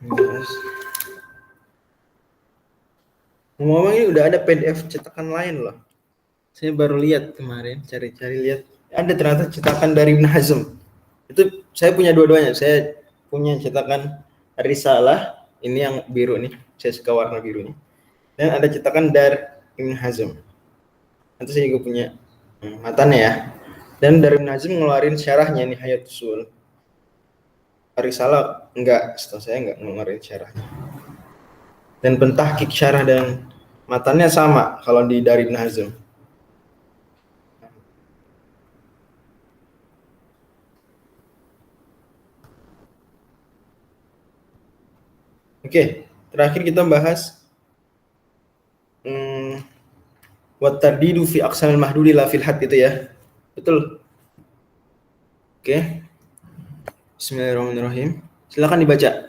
Yes. Ngomong-ngomong ini udah ada PDF cetakan lain loh. Saya baru lihat kemarin, cari-cari lihat. Ada ternyata cetakan dari Ibn Hazm. Itu saya punya dua-duanya. Saya punya cetakan Risalah, ini yang biru nih. Saya suka warna birunya. Dan ada cetakan dari Ibn Hazm. Nanti saya juga punya matanya ya. Dan dari Ibn Hazm ngeluarin syarahnya nih Hayatus Sul. Risalah enggak, setahu saya enggak ngeluarin syarahnya. Dan pentahkik syarah dan matanya sama kalau di dari Ibn Hazm. Oke, terakhir kita bahas wa tardidu fi aqsamil mahdudi la fil had itu ya. Betul. Oke. Bismillahirrahmanirrahim. Silakan dibaca.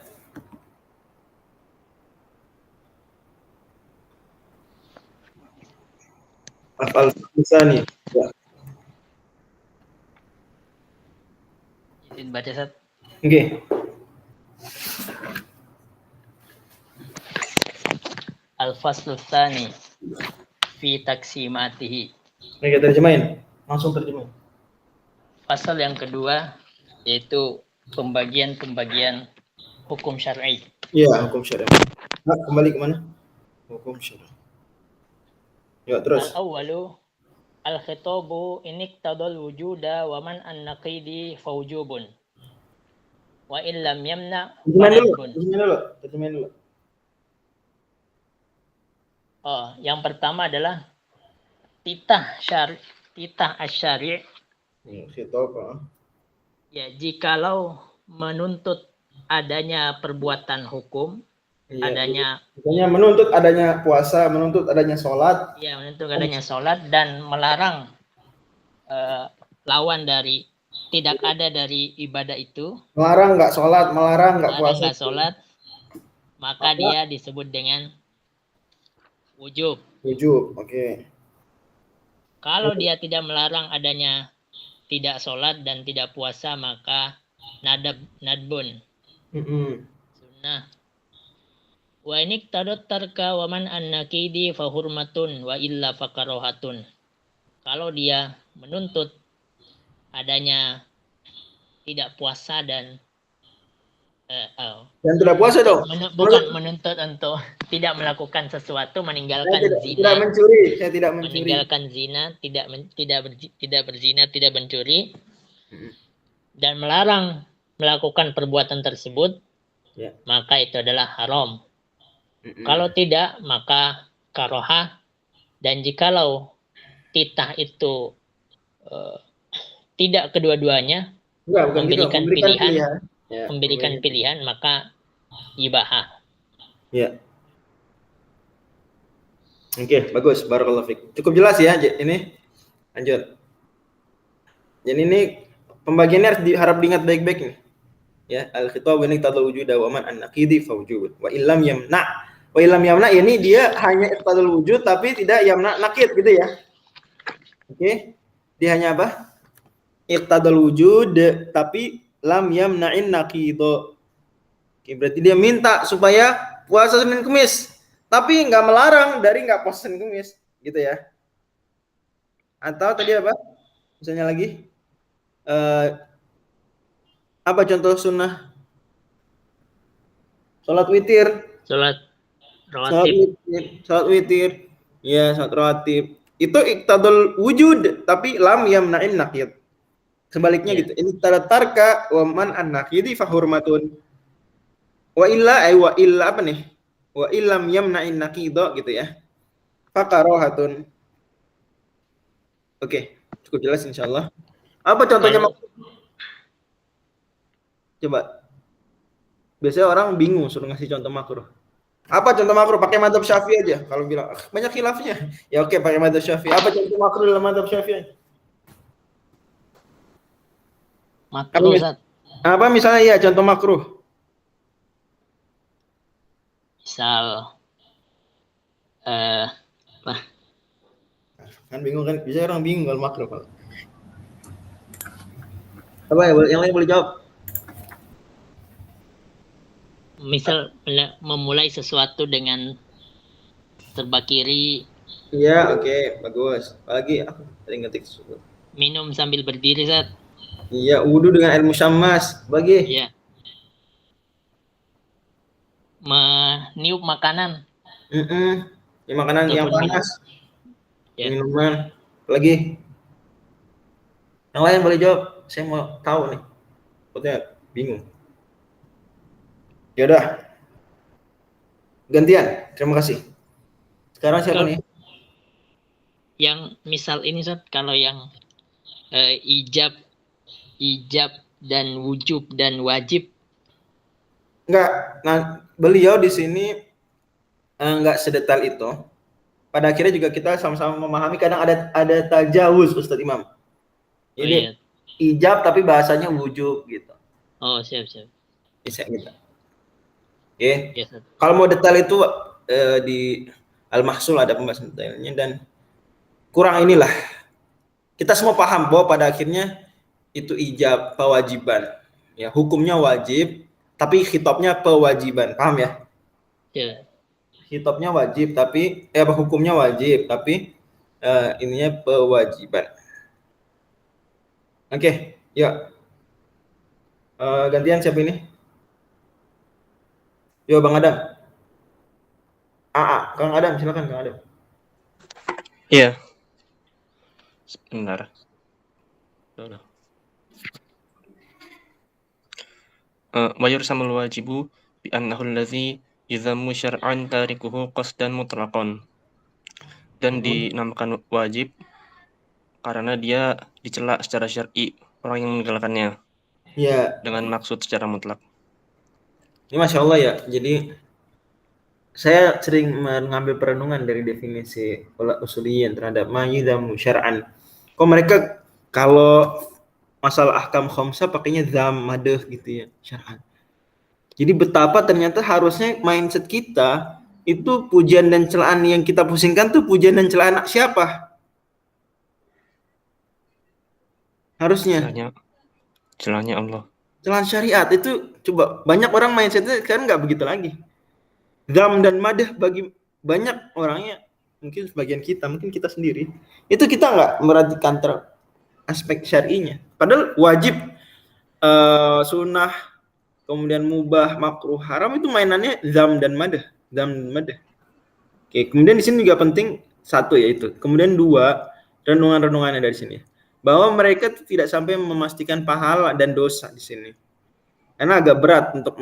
Afal Tsani. Ya. Izin baca, Sat. Oke. Al-faslu tsani fi taksimatihi. Oke, terjemahin. Langsung terjemahin. Pasal yang kedua yaitu pembagian-pembagian hukum syar'i. Iya, hukum syar'i. Nah, kembali ke mana? Hukum syar'i. Ya, terus. Al-awwalu al-khitabu in iqtadal wujuda wa man an-naqidi fawjubun. Wa in lam yamna Terjemahin dulu. Oh, yang pertama adalah titah asy-syari'. Khitab. Ya, jikalau menuntut adanya perbuatan hukum, Iya, adanya menuntut adanya puasa, menuntut adanya sholat. Ya, menuntut adanya sholat dan melarang lawan dari tidak ada dari ibadah itu. Melarang nggak sholat, melarang nggak puasa. Nggak sholat, maka dia disebut dengan wujub. Wujub, oke. Kalau dia tidak melarang adanya tidak sholat dan tidak puasa, maka nadbun. Sunnah. Wa inik tadot tarka wa man an-nakidi fahurmatun wa illa fakarohatun. Kalau dia menuntut adanya tidak puasa dan tidak puasa dong. Bukan menuntut untuk tidak melakukan sesuatu, meninggalkan zina. Tidak mencuri, saya tidak mencuri. Meninggalkan zina, tidak berzina, tidak mencuri. Dan melarang melakukan perbuatan tersebut, ya, maka itu adalah haram. Kalau tidak, maka karohah. Dan jikalau titah itu tidak kedua-duanya, memberikan pilihan. Ya, memberikan pilihan, maka ibahah. Ya. Oke, bagus. Barakallahu fiik. Cukup jelas ya ini. Lanjut. Jadi ini pembagiannya harap diingat baik-baik nih. Ya, al-khitab ini tadul wujud wa man an-naqidi fawjud. Wa illam yamna. Wa illam yamna ini dia hanya tadul wujud tapi tidak yamna naqid gitu ya. Oke. Dia hanya apa? Iqtadul wujud tapi lam yamna'in naqido. Oke, berarti dia minta supaya puasa Senin Kemis, tapi nggak melarang dari nggak puasa Senin Kemis, gitu ya. Atau tadi apa? Misalnya lagi, apa contoh sunnah? Sholat witir. Sholat rawatib. Sholat witir. Ya, sholat rawatib. Itu iqtadul wujud, tapi lam yamna'in naqid. Sebaliknya gitu. Ini tarka wa man an-naqidi fahurmatun. Wa illa apa nih? Wa illam yamna'in naqido gitu ya. Fakarohatun. Oke, cukup jelas insyaallah. Apa contohnya? Coba. Biasanya orang bingung suruh ngasih contoh makruh. Apa contoh makruh? Pakai madzhab Syafi'i aja. Kalau bilang banyak khilafnya. Ya oke, pakai madzhab Syafi'i. Apa contoh makruh dalam madzhab Syafi'i? Makruh, Ustaz. Apa misalnya ya contoh makruh? Misal apa? Kan bingung kan? Bisa orang bingung kalau makruh, Pak. Apa ya? Yang lain boleh jawab. Misal memulai sesuatu dengan sebelah kiri, Iya, oke, bagus. Apalagi aku tadi ngetik sesuatu. minum sambil berdiri, Ustaz. Iya, wudu dengan air musyammas. Bagi. Iya. Meniup makanan Ini makanan yang ataupun minum. panas, Ya. minuman. Lagi. Yang lain boleh jawab. Saya mau tahu nih. Pokoknya bingung. Ya udah, gantian. Terima kasih. Sekarang siapa Kalau nih? yang misal ini, Ustaz, kalau yang ijab dan wujub dan wajib. Enggak. Nah, beliau di sini enggak sedetail itu. Pada akhirnya juga kita sama-sama memahami kadang ada tajawuz Ustadz Imam. Oh Jadi iya. ijab tapi bahasanya wujub gitu. Oh, siap. Bisa gitu. Oke. Ya, Ustaz. Kalau mau detail itu di Al-Mahsul ada pembahasan detailnya dan kurang inilah. Kita semua paham bahwa pada akhirnya itu ijab, kewajiban. Ya, hukumnya wajib, tapi khitabnya kewajiban. Paham ya? Ya. Khitabnya wajib tapi hukumnya wajib tapi ininya kewajiban. Oke, ya. Gantian siapa ini? Yo, Bang Adam. Kang Adam, silakan Kang Adam. Iya. Sebentar. Wa yursamul wajibu bi annahu allazi yudhammu syar'an tarikuhu qasdan mutlaqan. Dan dinamakan wajib karena dia dicela secara syar'i orang yang meninggalkannya. Ya. Dengan maksud secara mutlak. Ini Masya Allah ya. Jadi saya sering mengambil perenungan dari definisi usuliyin terhadap mayyidamu syar'an. Kok mereka kalau masalah ahkam khamsah pakainya dzam madh gitu ya, syar'an. Jadi betapa ternyata harusnya mindset kita itu pujian dan celaan yang kita pusingkan tuh pujian dan celaan siapa? Harusnya. Celahnya Allah. Celaan syariat itu coba banyak orang mindsetnya sekarang nggak begitu lagi. Dzam dan madah bagi banyak orangnya, mungkin sebagian kita, mungkin kita sendiri, itu kita nggak merhatikan aspek syar'inya. Padahal wajib, sunnah, kemudian mubah, makruh, haram itu mainannya dzam dan madah. Oke, kemudian di sini juga penting satu yaitu, kemudian dua renungan-renungannya dari sini, bahwa mereka tidak sampai memastikan pahala dan dosa di sini. Karena agak berat untuk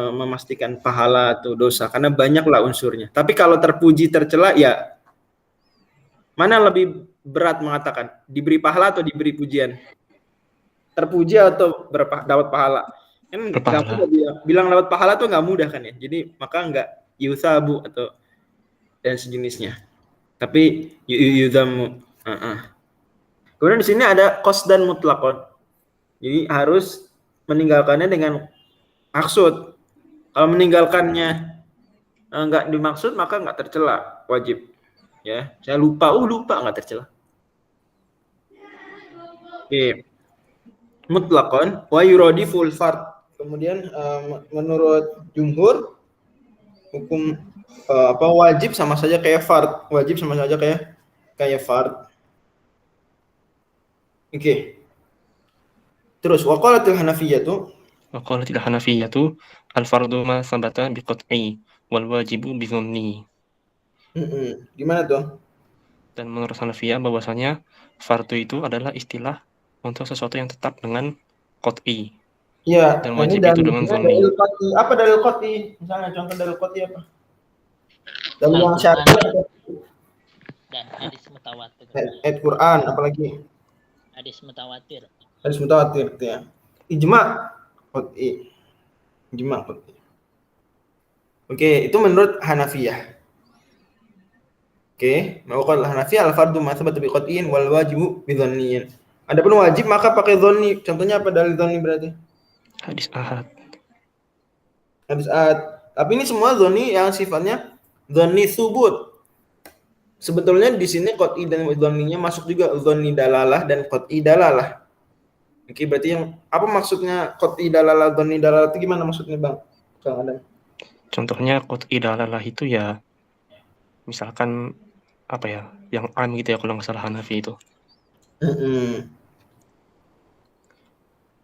memastikan pahala atau dosa karena banyaklah unsurnya. Tapi kalau terpuji tercela ya mana lebih berat mengatakan diberi pahala atau diberi pujian? Terpuji atau dapat pahala? Kan nggak mudah bilang dapat pahala tuh nggak mudah kan ya. Jadi maka nggak yusabu atau dan sejenisnya. Tapi yuzamu. Kemudian di sini ada qasdan mutlaqon. Jadi harus meninggalkannya dengan maksud. Kalau meninggalkannya nggak dimaksud maka nggak tercela, wajib. Ya, saya lupa nggak tercela. Oke. Mutlaqan wa yuradi full fard. Kemudian menurut jumhur hukum wajib sama saja kayak fard. Wajib sama saja kayak fard. Oke. Terus waqalatil hanafiyatu al-fardu ma sabata biqat'i wal wajibu bi dhanni. Gimana tuh? Dan menurut Hanafiyah bahwasanya fardu itu adalah istilah untuk sesuatu yang tetap dengan qat'i. Iya, dan wajib itu dengan dhanni. Apa dalil qat'i? Misalnya contoh dalil qat'i apa? Dalil yang syar'i dan hadis mutawatir. Ayat Quran apalagi? Hadis mutawatir itu ya. Ijma qat'i. Oke, itu menurut Hanafiyah. Oke, maqal Hanafiyah al-fardu ma thabata bi qat'in wal wajibu bi dhanniyin. Adapun wajib maka pakai dhanni. Contohnya apa dalil dhanni berarti? Hadis ahad. Tapi ini semua dhanni yang sifatnya dhanni tsubut. Sebetulnya di sini qat'i dan dhanninya masuk juga dhanni dalalah dan qat'i dalalah. Oke, berarti yang apa maksudnya qat'i dalalah, dhanni dalalah itu gimana maksudnya, Bang? Contohnya qat'i dalalah itu ya misalkan apa ya, yang am gitu ya kalau nggak salah Hanafi itu.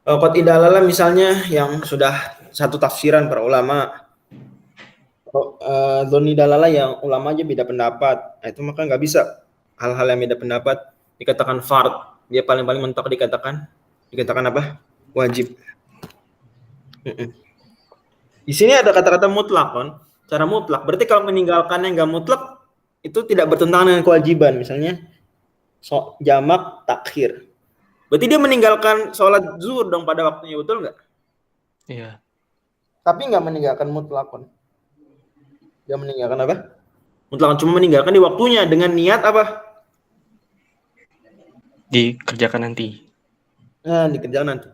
Qat'i dalalah misalnya yang sudah satu tafsiran para ulama. Dhoni dalalah yang ulama aja beda pendapat. Nah, itu maka nggak bisa hal-hal yang beda pendapat dikatakan fard. Dia paling-paling mentok dikatakan apa? Wajib. Di sini ada kata-kata mutlak kan? Cara mutlak. Berarti kalau meninggalkan yang nggak mutlak itu tidak bertentangan dengan kewajiban. Misalnya jamak takhir. Berarti dia meninggalkan sholat zuhur dong pada waktunya, betul nggak? Iya. Tapi nggak meninggalkan mutlakon. Dia meninggalkan apa? Mutlakon, cuma meninggalkan di waktunya dengan niat apa? Dikerjakan nanti. Nah, dikerjakan nanti.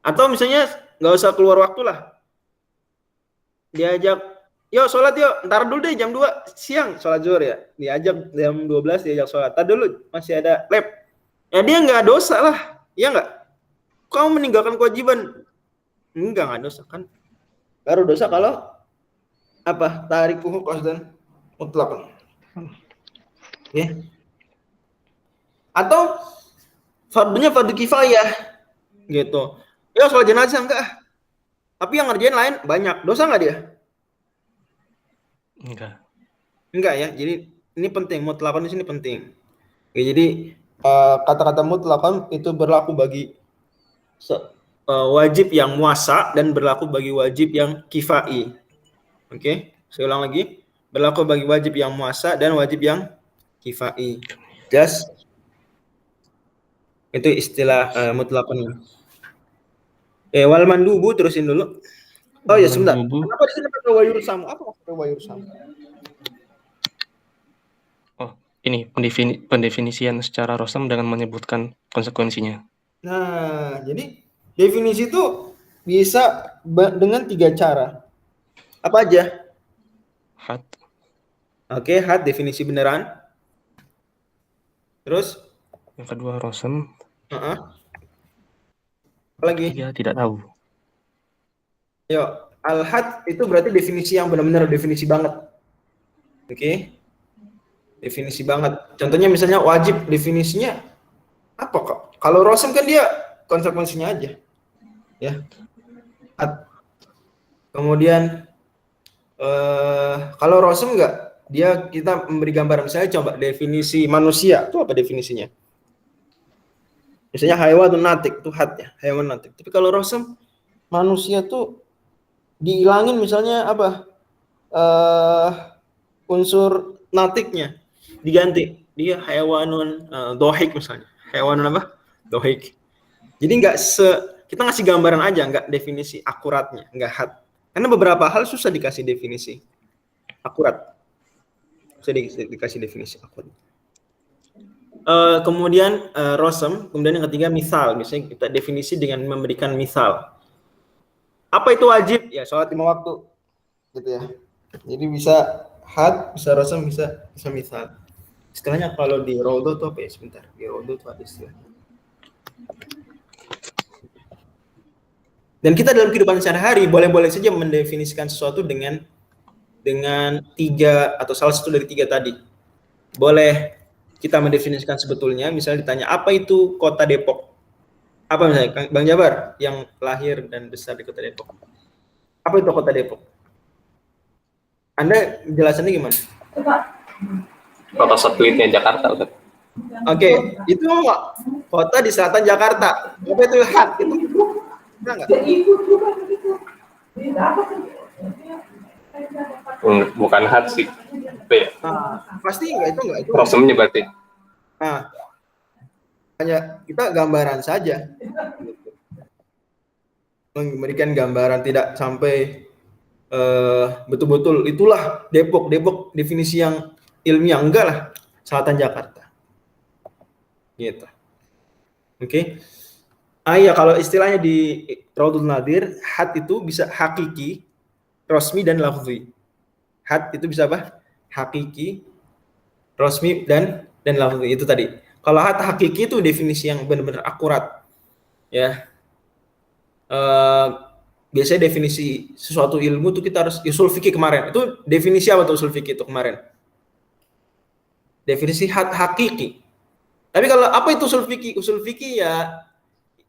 Atau misalnya nggak usah keluar waktu lah. Diajak, yuk sholat yuk, ntar dulu deh jam 2 siang sholat zuhur ya. Diajak jam 12 diajak sholat. Ntar dulu masih ada lab. Ya dia nggak dosa lah, iya nggak? Kamu meninggalkan kewajiban, nggak dosa kan? Baru dosa kalau apa? Tarik qasdan mutlak. Ya. Atau fardunya fardu kifayah, gitu. Ya sholat jenazah enggak? Tapi yang ngerjain lain banyak, dosa nggak dia? Enggak ya. Jadi ini penting, mutlakon di sini penting. Oke, jadi kata-kata mutlakon itu berlaku bagi wajib yang muasa dan berlaku bagi wajib yang kifai. Oke, saya ulang lagi. Berlaku bagi wajib yang muasa dan wajib yang kifai. Jelas? Itu istilah mutlakon. Wal mandubu terusin dulu. Oh ya, sebentar. Kenapa di sini pakai wayursam? Apa maksudnya wayursam? Ini pendefinisian secara rosam dengan menyebutkan konsekuensinya. Nah, jadi definisi itu bisa dengan 3 cara. Apa aja? Had. Oke, had definisi beneran. Terus? Yang kedua rosam. Apa lagi? Ketiga tidak tahu. Yo, al-had itu berarti definisi yang benar-benar definisi banget. Oke. Definisi banget. Contohnya misalnya wajib, definisinya apa kok? Kalau rosam kan dia konsekuensinya aja. Ya. Kemudian kalau rosam enggak, dia kita memberi gambaran. Misalnya coba definisi manusia, itu apa definisinya? Misalnya hayawanun natik, itu hadnya, hayawan natik. Tapi kalau rosam, manusia tuh dihilangin misalnya apa? Unsur natiknya diganti, dia hayawanun dohik misalnya. Hayawanun apa? Dohik. Jadi kita ngasih gambaran aja, nggak definisi akuratnya, nggak had. Karena beberapa hal susah dikasih definisi akurat. Susah dikasih definisi akurat. Kemudian rosam, kemudian yang ketiga misal. Misalnya kita definisi dengan memberikan misal. Apa itu wajib? Ya sholat 5 waktu, gitu ya. Jadi bisa had, bisa rosam, bisa misal. Istilahnya kalau di Rodo tuh apa ya? Sebentar, di Rodo tuh ada istilahnya. Dan kita dalam kehidupan sehari-hari boleh-boleh saja mendefinisikan sesuatu dengan 3 atau salah satu dari 3 tadi. Boleh kita mendefinisikan sebetulnya, misalnya ditanya apa itu kota Depok? Apa misalnya, Bang Jabar yang lahir dan besar di kota Depok? Apa itu kota Depok? Anda jelasannya gimana? Kota satelitnya Jakarta, Ustaz. Oke, itu kota di selatan Jakarta. Apa itu had? Itu enggak? Bukan had sih. Pasti enggak itu. Rosemnya berarti. Nah, hanya kita gambaran saja. Memberikan gambaran, tidak sampai betul-betul itulah Depok definisi yang ilmiah, enggak lah, selatan Jakarta. Gitu. Oke. Ya kalau istilahnya di Raudhul Nadir, had itu bisa hakiki, rosmi dan lafzi. Had itu bisa apa? Hakiki, rosmi dan lafzi, itu tadi. Kalau had hakiki itu definisi yang benar-benar akurat. Ya. biasanya definisi sesuatu ilmu tuh kita harus usul fikih kemarin. Itu definisi apa tuh usul fikih itu kemarin? Definisi hakiki. Tapi kalau apa itu usul fikih? Usul fikih ya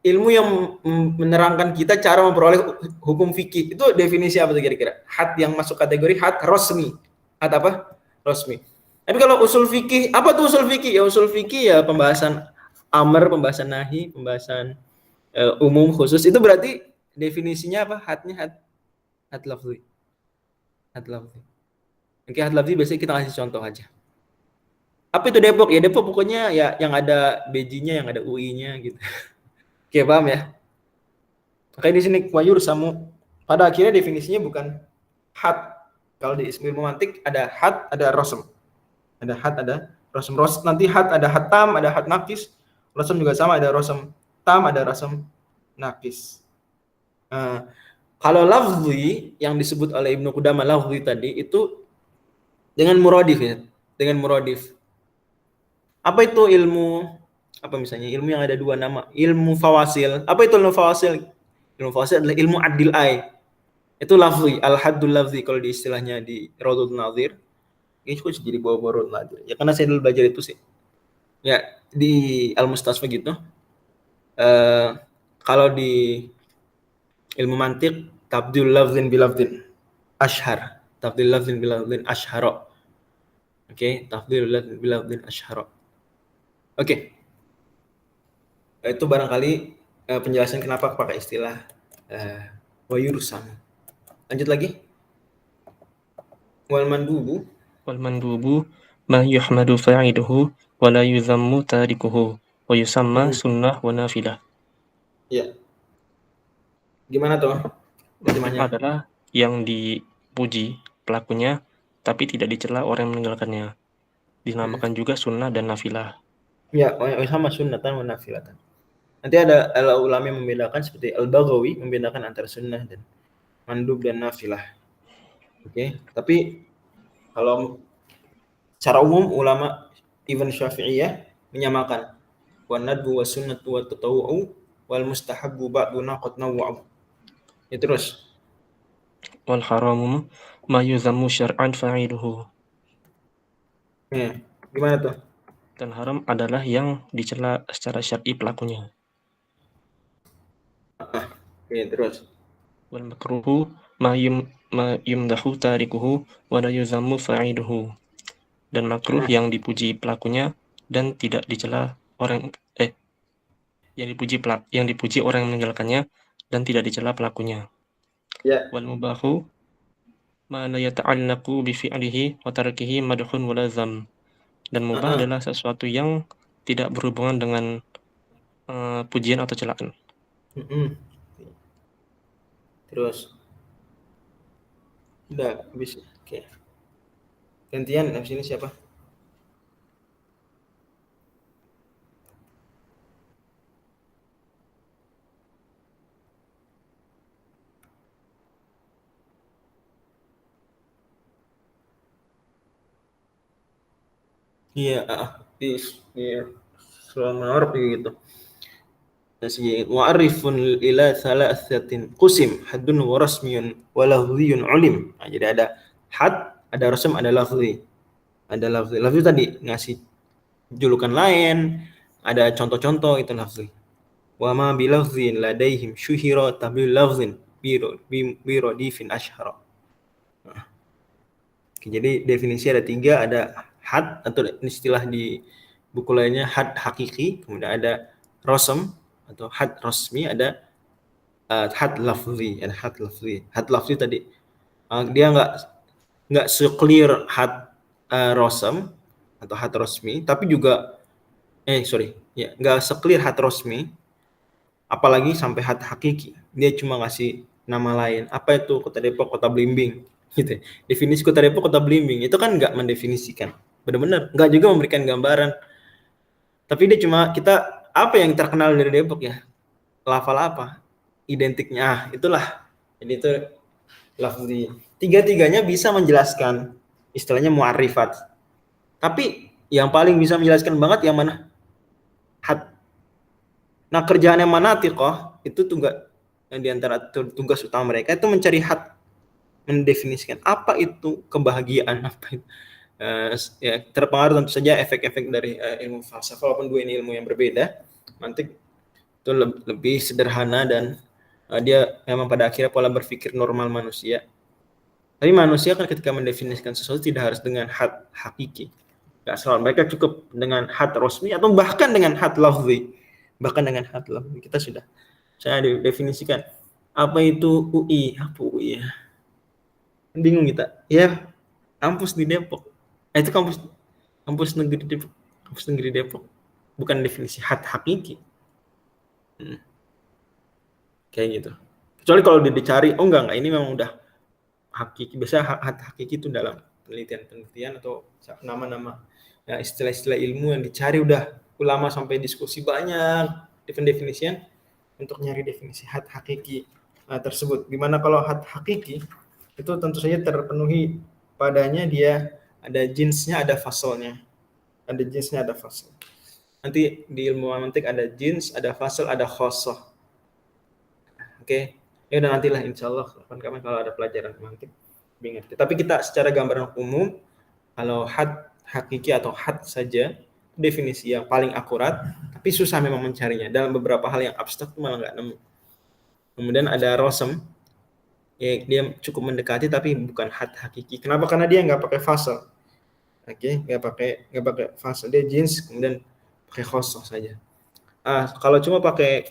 ilmu yang menerangkan kita cara memperoleh hukum fikih. Itu definisi apa tuh kira-kira? Had yang masuk kategori had rosmi. Had apa? Rosmi. Tapi kalau usul fikih, apa tuh usul fikih? Ya usul fikih ya pembahasan amr, pembahasan nahi, pembahasan umum khusus. Itu berarti definisinya apa? Hadnya had lafzi. Had lafzi. Oke, had lafzi biasanya kita kasih contoh aja. Apa itu Depok? Ya Depok pokoknya ya yang ada BJ-nya, yang ada UI-nya gitu. Oke, paham ya? Makanya di sini wayur samu pada akhirnya definisinya bukan had. Kalau di ilmu mantik ada had, ada rosm. Ada had, ada rosm. Nanti had ada had tam, ada had nakis. Rosm juga sama, ada rosm tam, ada rosm nakis. Kalau lafzi yang disebut oleh Ibnu Qudamah lafzi tadi itu dengan muradif ya, dengan muradif. Apa itu ilmu? Apa misalnya ilmu yang ada dua nama? Ilmu fawasil. Apa itu ilmu fawasil? Ilmu fawasil adalah ilmu adil ai. Itu lafzi, al-haddul lafzi kalau di istilahnya di Raudhun Nadhir. Ini kok jadi bawa-bawa Raudhun Nadhir. Ya karena saya dulu belajar itu sih. Ya, di Al-Mustasfa gitu. Kalau di ilmu mantiq tabdil lafzin bi lafzin ashhar. Tabdil lafzin bi lafzin ashhara. Oke, tabdil lafzin bi lafzin ashhara. Oke. Itu barangkali penjelasan kenapa pakai istilah wayursam. Lanjut lagi. Wal mandubu ma yuhmadu fa'iduhu wa la yuzammu tarikuhu wa yusamma sunnah wa nafilah. Ya. Gimana tuh? Terjemahnya adalah yang dipuji pelakunya tapi tidak dicela orang yang meninggalkannya. Dinamakan juga sunnah dan nafilah. Ya, sama sunnatan wa nafilatan. Nanti ada ulama yang membedakan seperti Al-Baghawi membedakan antara sunnah dan mandub dan nafilah. Oke, tapi kalau secara umum ulama Ibn Syafi'iyah menyamakan wa nadbu wa sunnatu wa tatawu'u wal mustahabbu ba'duna qad nawwa'u. Ya terus. Wal haramu ma yuzammu syar'an fa'iluhu. Ya, gimana tuh? Dan haram adalah yang dicela secara syar'i pelakunya. Oke, terus. Wal makruhu ma yumdahu tarikuhu wa la yuzammu fa'iluhu. Dan makruh yang dipuji pelakunya dan tidak dicela orang yang dipuji orang yang meninggalkannya dan tidak dicela pelakunya. Ya. Wal mubahu ma la yata'allaqu bi fi'lihi wa tarkihi madhun wa lazam. Dan mubah adalah sesuatu yang tidak berhubungan dengan pujian atau celaan. Terus. Udah habis. Oke. Gantian habis ini siapa? Iya, di selama Arab gitu. Tasjid wa arifun ila thalathatin qusim haddun wa rasmiyun wa lafziyun ulim. Nah, jadi ada had, ada rasm, ada lafzi. Ada lafzi. Lafzi tadi ngasih julukan lain, ada contoh-contoh itu lafzi. Wa ma bi lafzin ladaihim syuhira tabil lafzin biro difin ashhara. Nah. Jadi definisi ada 3, ada had atau istilah di buku lainnya had hakiki, kemudian ada rasm atau had rasmi, ada had lafzi, ada had lafzi. Had lafzi tadi dia nggak se-clear had rasm atau had rasmi, tapi juga nggak se-clear had rasmi, apalagi sampai had hakiki. Dia cuma ngasih nama lain. Apa itu Kota Depok, Kota Blimbing gitu. Definisi Kota Depok, Kota Blimbing itu kan nggak mendefinisikan. Benar-benar nggak juga memberikan gambaran. Tapi dia cuma kita apa yang terkenal dari Depok ya? Lafal apa? Identiknya. Itulah. Jadi itu lafzi. 3-tiganya bisa menjelaskan istilahnya mu'arifat. Tapi yang paling bisa menjelaskan banget yang mana? Had. Nah, kerjaan yang manatiqah itu tuh yang di antara tugas utama mereka itu mencari hak, mendefinisikan apa itu kebahagiaan, apa itu ya terpengaruh tentu saja efek-efek dari ilmu falsafah, walaupun dua ini ilmu yang berbeda. Mantik itu lebih sederhana dan dia memang pada akhirnya pola berpikir normal manusia. Tapi manusia kan ketika mendefinisikan sesuatu tidak harus dengan had hakiki. Nggak selalu, mereka cukup dengan had rosmi atau bahkan dengan had lafzi. Bahkan dengan had lafzi kita sudah saya definisikan apa itu UI, apa UI ya. Bingung kita. Ya, kampus di Depok. Itu kampus negeri Depok. Kampus negeri Depok. Bukan definisi had hakiki. Kayak gitu. Kecuali kalau dicari, oh enggak, ini memang udah hakiki. Biasanya had hakiki itu dalam penelitian atau nama-nama ya, istilah-istilah ilmu yang dicari udah ulama sampai diskusi banyak definisian untuk nyari definisi had hakiki tersebut. Gimana kalau had hakiki itu tentu saja terpenuhi padanya dia ada jinsnya, ada fasalnya. Ada jinsnya, ada fasal. Nanti di ilmu mantik ada jins, ada fasal, ada khosoh. Oke. Ya udah nantilah insyaallah kapan-kapan kalau ada pelajaran mantik bingung. Tapi kita secara gambaran umum kalau had hakiki atau had saja definisi yang paling akurat, tapi susah memang mencarinya. Dalam beberapa hal yang abstrak malah nggak nemu. Kemudian ada rosem, ya dia cukup mendekati tapi bukan had hakiki. Kenapa? Karena dia nggak pakai fasal. Oke, nggak pakai fasal, dia jins kemudian pakai khosoh saja. Kalau cuma pakai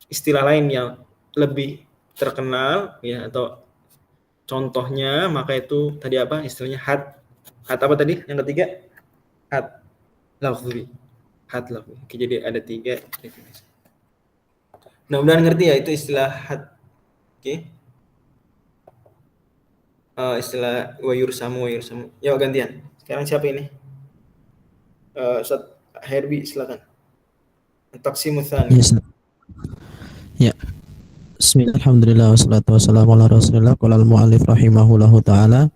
istilah lain yang lebih terkenal ya atau contohnya, maka itu tadi apa istilahnya had apa tadi yang ketiga had lafzi. Oke, jadi ada 3 definisi. Mudah-mudahan ngerti ya itu istilah had. Oke. Istilah wayursamu. Ya gantian. Sekarang siapa ini? Ustaz Herbi silakan. Taqsimus tsani. Ya. Bismillah, alhamdulillah, wassalatu wassalamu ala rasulillah. Qala al-mu'allif rahimahullahu ta'ala,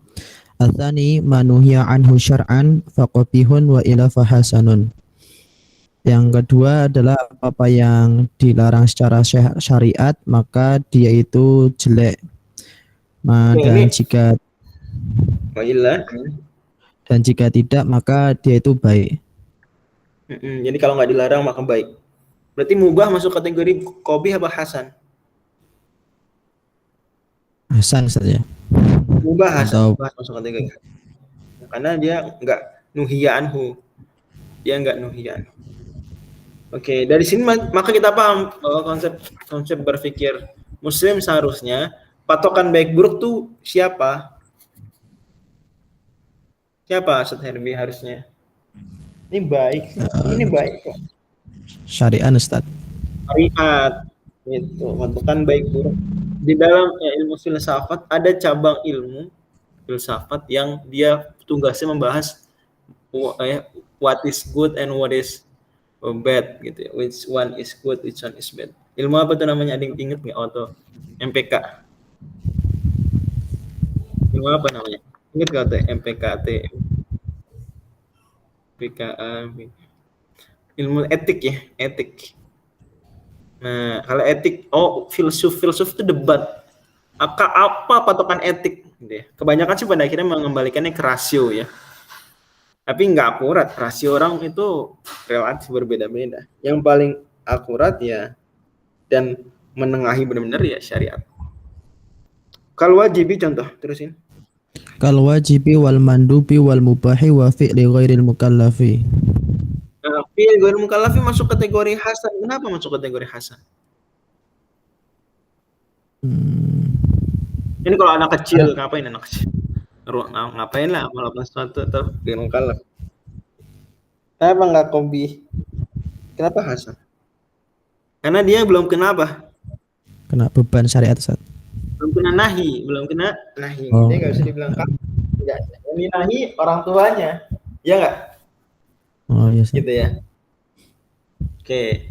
atsani manuhiya anhu syar'an faqabihun wa ila fahasanun. Yang kedua adalah apa yang dilarang secara syariat maka dia itu jelek. Dan jika tidak maka dia itu baik. Jadi kalau nggak dilarang maka baik. Berarti mubah masuk kategori qabih apa hasan? Hasan saja. Mubah hasan masuk kategori. Karena dia nggak nuhiya anhu. Oke, dari sini maka kita paham bahwa konsep berpikir Muslim seharusnya patokan baik buruk tuh siapa? Siapa Ustaz Herbi harusnya? Ini baik, ini baik kok. Syariat Ustaz. Syariat itu patokan baik buruk. Di dalam ilmu filsafat ada cabang ilmu filsafat yang dia tugasnya membahas what is good and what is bad gitu ya. Which one is good, which one is bad. Ilmu apa tuh namanya? Ada yang inget nggak? Atau MPK. Ilmu apa namanya? Ingat nggak tuh MPKT? PKA. Ilmu etik ya, etik. Nah, kalau etik, filsuf itu debat. Apa patokan etik? Gitu ya. Kebanyakan sih pada akhirnya mengembalikannya ke rasio ya. Tapi nggak akurat, rasio orang itu relatif berbeda-beda. Yang paling akurat ya dan menengahi benar-benar ya syariat. Kalau wajibi contoh, terusin. Kal wajibi wal mandubi wal mubahi wa fi'li ghairil mukallafi. Fi'il ghairil mukallafi masuk kategori hasan. Kenapa masuk kategori hasan? Ini kalau anak kecil, ngapain anak kecil? Ngapain lah melakukan sesuatu atau ghairil mukallaf? Kenapa nggak qabih? Kenapa hasan? Karena dia belum kena apa? Kena beban syariat Ustaz. Belum kena nahi. Dia nggak bisa dibilang tidak. Ini nahi orang tuanya, ya nggak? Oh iya. Gitu ya. Oke.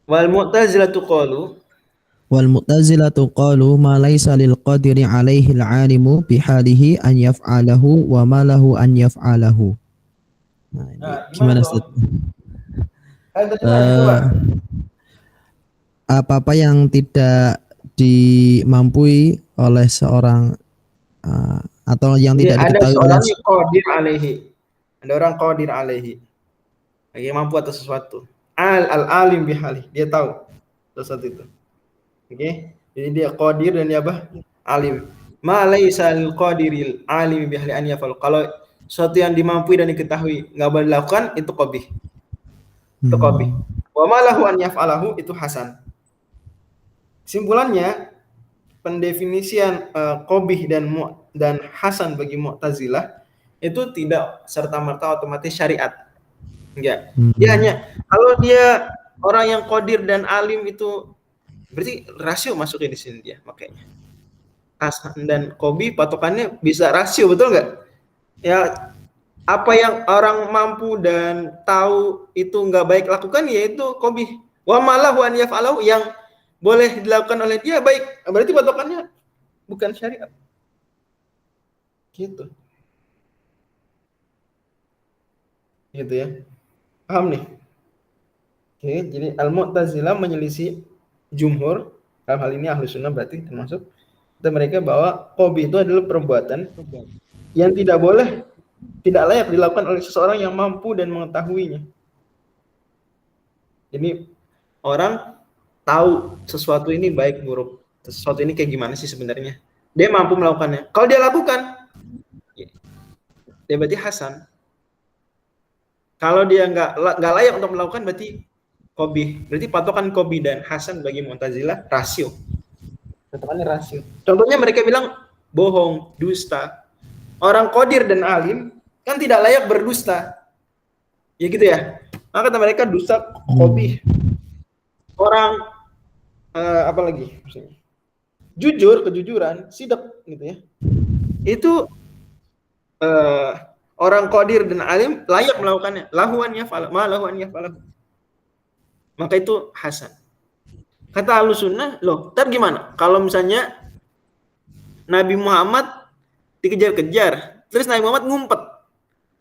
Wal mu'tazilatu qalu ma laysa lil qadiri alaihi al alimu bihalihi an yaf'alahu wa ma lahu an yaf'alahu. Nah, gimana Ustaz? Apa-apa yang tidak dimampui oleh seorang atau yang Jadi tidak ada diketahui oleh seorang yang qadir alaihi. Ada orang qadir alaihi. Yang mampu atas sesuatu. Al-alim bihali. Dia tahu sesuatu itu. Oke. Jadi dia qadir dan dia apa? Alim. Ma laisa lil qadiril alim bihali an yafal. Kalau sesuatu yang dimampui dan diketahui nggak boleh dilakukan, itu qabih. Itu qabih. Wa ma lahu an yaf'alahu, itu hasan. Simpulannya, pendefinisian qabih dan hasan bagi Mu'tazilah itu tidak serta-merta otomatis syariat. Enggak. Dia hanya kalau dia orang yang qadir dan alim itu berarti rasio masuknya di sini dia makanya. Hasan dan qabih patokannya bisa rasio, betul enggak? Ya, apa yang orang mampu dan tahu itu enggak baik lakukan, yaitu qabih. Wa malahu an yaf'alahu, yang boleh dilakukan oleh dia baik. Berarti patokannya bukan syariat. Gitu. Gitu ya. Paham nih? Oke, jadi Al-Mu'tazilah menyelisih jumhur, dalam hal ini Ahlu Sunnah berarti termasuk, dan mereka bahwa qabih itu adalah perbuatan yang tidak boleh, tidak layak dilakukan oleh seseorang yang mampu dan mengetahuinya. Jadi orang tahu sesuatu ini baik buruk, sesuatu ini kayak gimana sih sebenarnya, dia mampu melakukannya. Kalau dia lakukan, dia berarti hasan. Kalau dia nggak layak untuk melakukan, berarti qabih. Berarti patokan qabih dan hasan bagi Mu'tazilah rasio. Patokannya rasio. Contohnya mereka bilang bohong, dusta. Orang qadir dan alim kan tidak layak berdusta. Ya gitu ya. Maka kata mereka dusta qabih. Orang apa lagi? Jujur, kejujuran, sidak gitu ya. Itu orang qadir dan alim layak melakukannya. Lahuan yaf'al, ma lahuan yaf'al. Maka itu hasan. Kata Ahlussunnah, loh, ntar gimana? Kalau misalnya Nabi Muhammad dikejar-kejar, terus Nabi Muhammad ngumpet.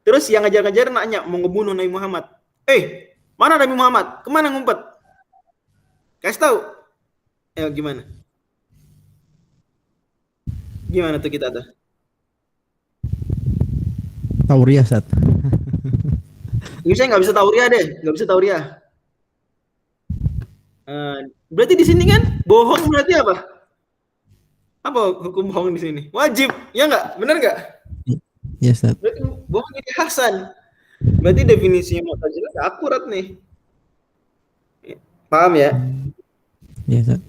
Terus yang ngejar-ngejar nanya mau ngebunuh Nabi Muhammad. Mana Nabi Muhammad? Kemana ngumpet? Kasih tahu. Gimana? Gimana tuh kita tuh? Tauriah, Ustaz. Ini saya nggak bisa tauriah deh, nggak bisa tauriah. Berarti di sini kan bohong, berarti apa? Apa hukum bohong di sini? Wajib, ya nggak? Benar nggak? Ya, Ustaz. Berarti bohong ini hasan. Berarti definisinya Mu'tazilah akurat nih. Paham ya? Ya, Ustaz.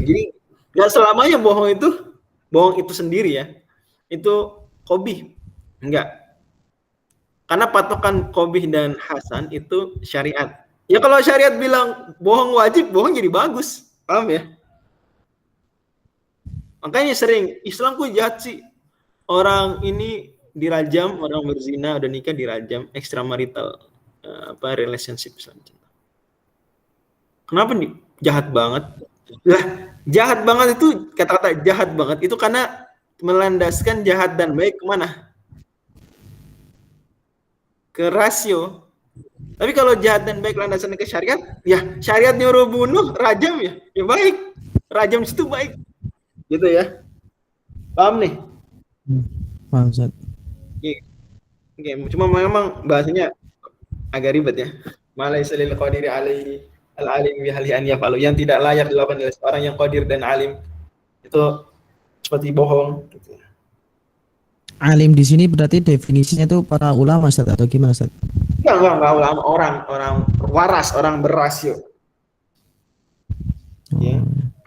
Jadi nggak selamanya bohong itu sendiri ya. Itu qabih. Enggak. Karena patokan qabih dan hasan itu syariat. Ya kalau syariat bilang bohong wajib, bohong jadi bagus. Paham ya? Makanya sering Islam kok jahat sih. Orang ini dirajam, orang berzina udah nikah dirajam, extramarital relationship selanjutnya. Kenapa nih jahat banget? Lah, jahat banget itu kata-kata jahat banget itu karena melandaskan jahat dan baik kemana? Ke rasio. Tapi kalau jahat dan baik landasannya ke syariat, ya syariat nyuruh bunuh, rajam ya baik. Rajam itu baik. Gitu ya. Paham nih? Paham, Ustaz. Oke, cuma memang bahasanya agak ribet ya. Malaisa lil qadiri alaihi al-alim bi hali an yafalu, yang tidak layak dilakukan oleh seorang yang qadir dan alim. Itu seperti bohong gitu. Alim di sini berarti definisinya itu para ulama, Ustaz, atau gimana, Ustaz? Enggak ulama, orang waras, orang berrasio. Ya.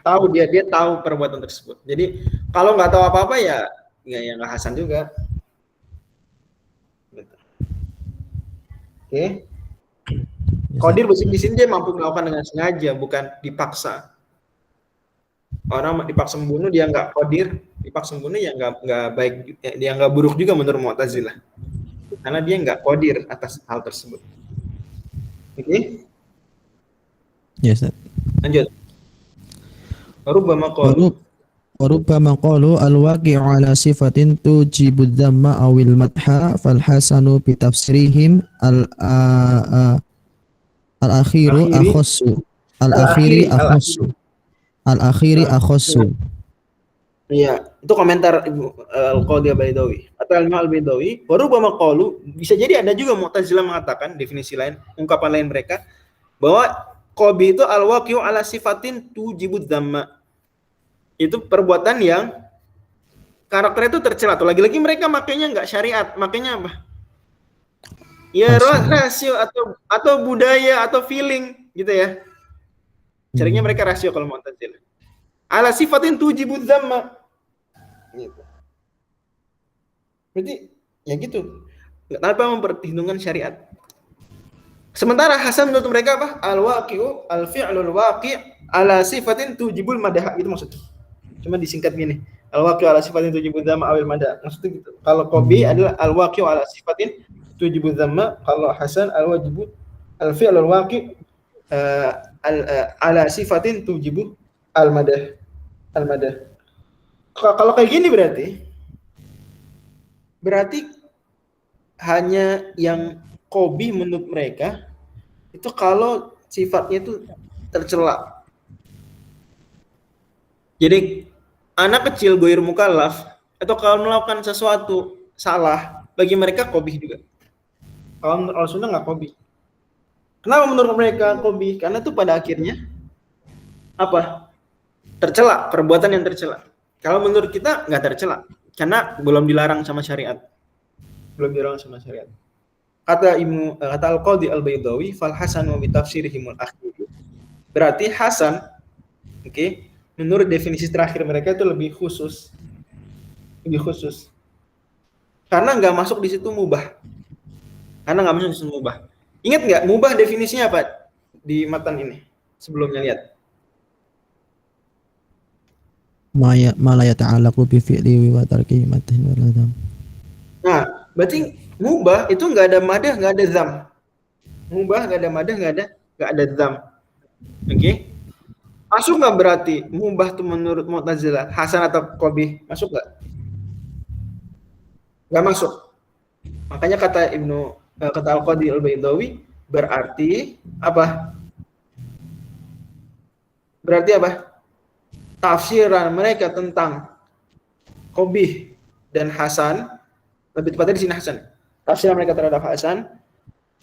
Tahu dia tahu perbuatan tersebut. Jadi kalau nggak tahu apa-apa ya nggak hasan juga. Gitu. Oke. Qadir di sini dia mampu melakukan dengan sengaja, bukan dipaksa. Orang dipaksa membunuh dia nggak qadir, dipaksa membunuh ya nggak baik, dia nggak buruk juga menurut Mu'tazilah. Karena dia nggak qadir atas hal tersebut. Oke? Ya, Ustaz. Lanjut. Warubbama qalu al-waqi'u ala sifatin tujibu dhamma awil madha fal hasanu bi tafsirihim al-akhiru akhassu al-akhiri Nah, akhassu. iya, itu komentar Al-Qadhi Al-Baydawi. Kata Imam Al-Baydawi, wa rubbama qalu, bisa jadi ada juga Mu'tazilah mengatakan definisi lain, ungkapan lain mereka bahwa qabih itu al-waqi'u ala sifatin tujibud dzamma. Itu perbuatan yang karakter itu tercela. Tuh lagi-lagi mereka makanya nggak syariat, makanya apa? Ya rasio atau budaya atau feeling gitu ya. Carinya mereka rasio kalau Mu'tazilah. Ala sifatin tujibud dzamma. Gitu. Berarti ya gitu. Tanpa memperhitungkan syariat. Sementara Hasan menurut mereka apa? Al-waqi'u al-fi'lul waqi' ala sifatin tujibul madah. Itu maksudnya. Cuma disingkat gini. Al-waqi'u ala sifatin tujibul dzamma awil madah. Maksudnya gitu. Kalau Qabi adalah al-waqi'u ala sifatin tujibul dzamma, kalau Hasan al-wajibu al-fi'lul waqi' ala sifatin tujibul al-madah. Al-madah. Kalau kayak gini berarti hanya yang Qabi menurut mereka itu kalau sifatnya itu tercela. Jadi anak kecil goir mukallaf atau kalau melakukan sesuatu salah, bagi mereka Qabi juga. Kalau menurut Al-Sunnah nggak Qabi. Kenapa menurut mereka Qabi? Karena itu pada akhirnya apa? Tercela, perbuatan yang tercela. Kalau menurut kita nggak tercela, karena belum dilarang sama syariat. Belum dilarang sama syariat. Kata Al-Qadhi Al-Baydawi, fal Hasan wa bi tafsirihimul akhir. Berarti Hasan, oke, menurut definisi terakhir mereka itu lebih khusus. Lebih khusus. Karena nggak masuk di situ mubah. Karena nggak masuk di situ mubah. Ingat nggak mubah definisinya apa di matan ini? Sebelumnya lihat. Ma la yata'allaqu bi fi'li wa tarkihi matan wal adam. Nah, berarti mubah itu nggak ada madah, nggak ada zam. Mubah nggak ada madah, nggak ada zam. Oke? Masuk nggak berarti mubah itu menurut Mu'tazilah Hasan atau Qabih? Masuk nggak? Nggak masuk. Makanya kata Al-Qadhi Al-Baydawi berarti apa? Berarti apa? Tafsiran mereka tentang Qabih dan Hasan, lebih tepatnya di sini Hasan. Tafsiran mereka terhadap Hasan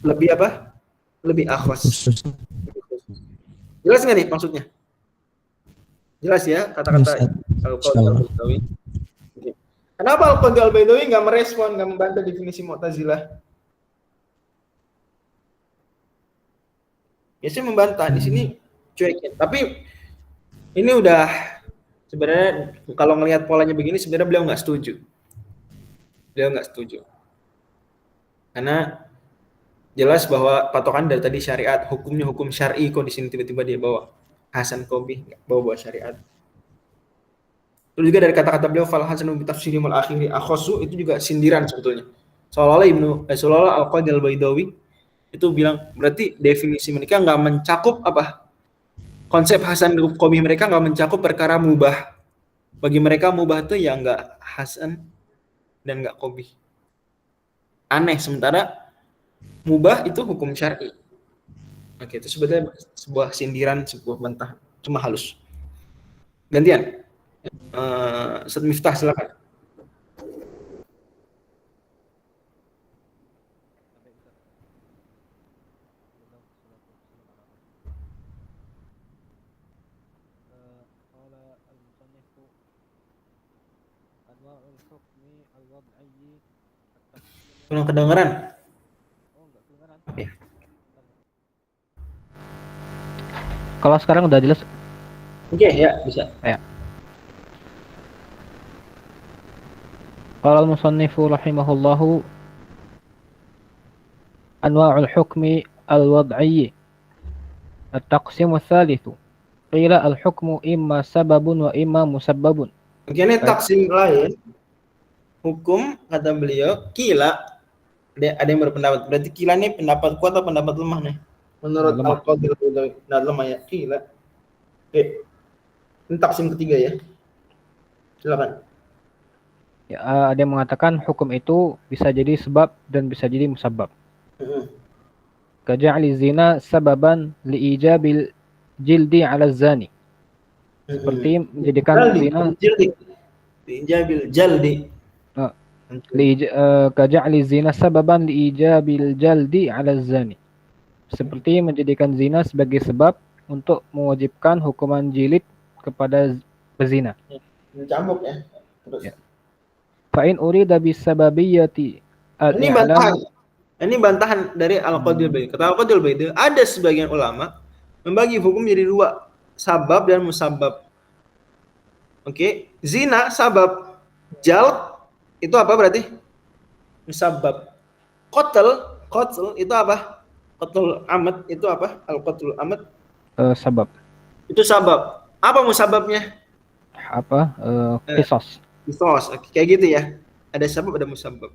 lebih apa? Lebih akhwas. Jelas nggak nih maksudnya? Jelas ya kata-kata Al-Qadhi Al-Baydawi. Kenapa Al-Qadhi Al-Baydawi nggak merespon, nggak membantah definisi Mu'tazilah? Biasanya membantah, di sini cuekin. Tapi ini udah sebenarnya kalau ngelihat polanya begini sebenarnya beliau nggak setuju. Beliau nggak setuju. Karena jelas bahwa patokan dari tadi syariat, hukumnya hukum syar'i, kok di sini tiba-tiba dia bawa Hasan Qabih, bawa syariat. Terus juga dari kata-kata beliau fal Hasan bi tafsirimul akhiri akhasu, itu juga sindiran sebetulnya. Seolah-olah Al-Qadhi Al-Baydawi itu bilang berarti definisi mereka nggak mencakup apa? Konsep Hasan Qabih mereka nggak mencakup perkara mubah. Bagi mereka mubah itu ya nggak Hasan dan nggak Qabih. Aneh, sementara mubah itu hukum syar'i. Oke, itu sebetulnya sebuah sindiran, sebuah bantah, cuma halus. Gantian. Ustaz Miftah silakan. Kurang kedengeran? Kalau sekarang udah jelas. Oke, ya bisa. Ya. Qala al-musannifu rahimahullahu anwa'ul hukmi al-wad'i. At-taqsim ats-tsalitsu. Qila al-hukmu imma sababun wa imma musabbabun. Oke, ini taksim lain. Hukum kata beliau, kila ada yang berpendapat. Berarti kila ini pendapat kuat atau pendapat lemah nih? Menurut Al-Qadhi Al-Baydawi, lemah ya, kila. Oke. Ini taksim ketiga ya. Silakan. Ya, ada yang mengatakan hukum itu bisa jadi sebab dan bisa jadi musabbab. Kaja'li zina sababan liijabil jildi 'ala zani. seperti menjadikan Jaldi, zina jildi. Ijabil jaldi. kaja'li zina sababan liijabil jaldi 'ala zani. Seperti menjadikan zina sebagai sebab untuk mewajibkan hukuman jilid kepada pezina. Mencambuk ya. Terus. Ya. Fa in urida bisababiyyati Ini bantahan. Ini bantahan dari Al-Qadil Baidi. Kata Al-Qadil Baidi, ada sebagian ulama membagi hukum jadi dua, sabab dan musabab. Oke, zina sabab, jald itu apa berarti? Musabab. Qatl itu apa? Qatl amad itu apa? Al-qatl amad Sabab. itu sabab. Apa musababnya? Qisas. Qisas. Kayak gitu ya. Ada sabab, ada musabab.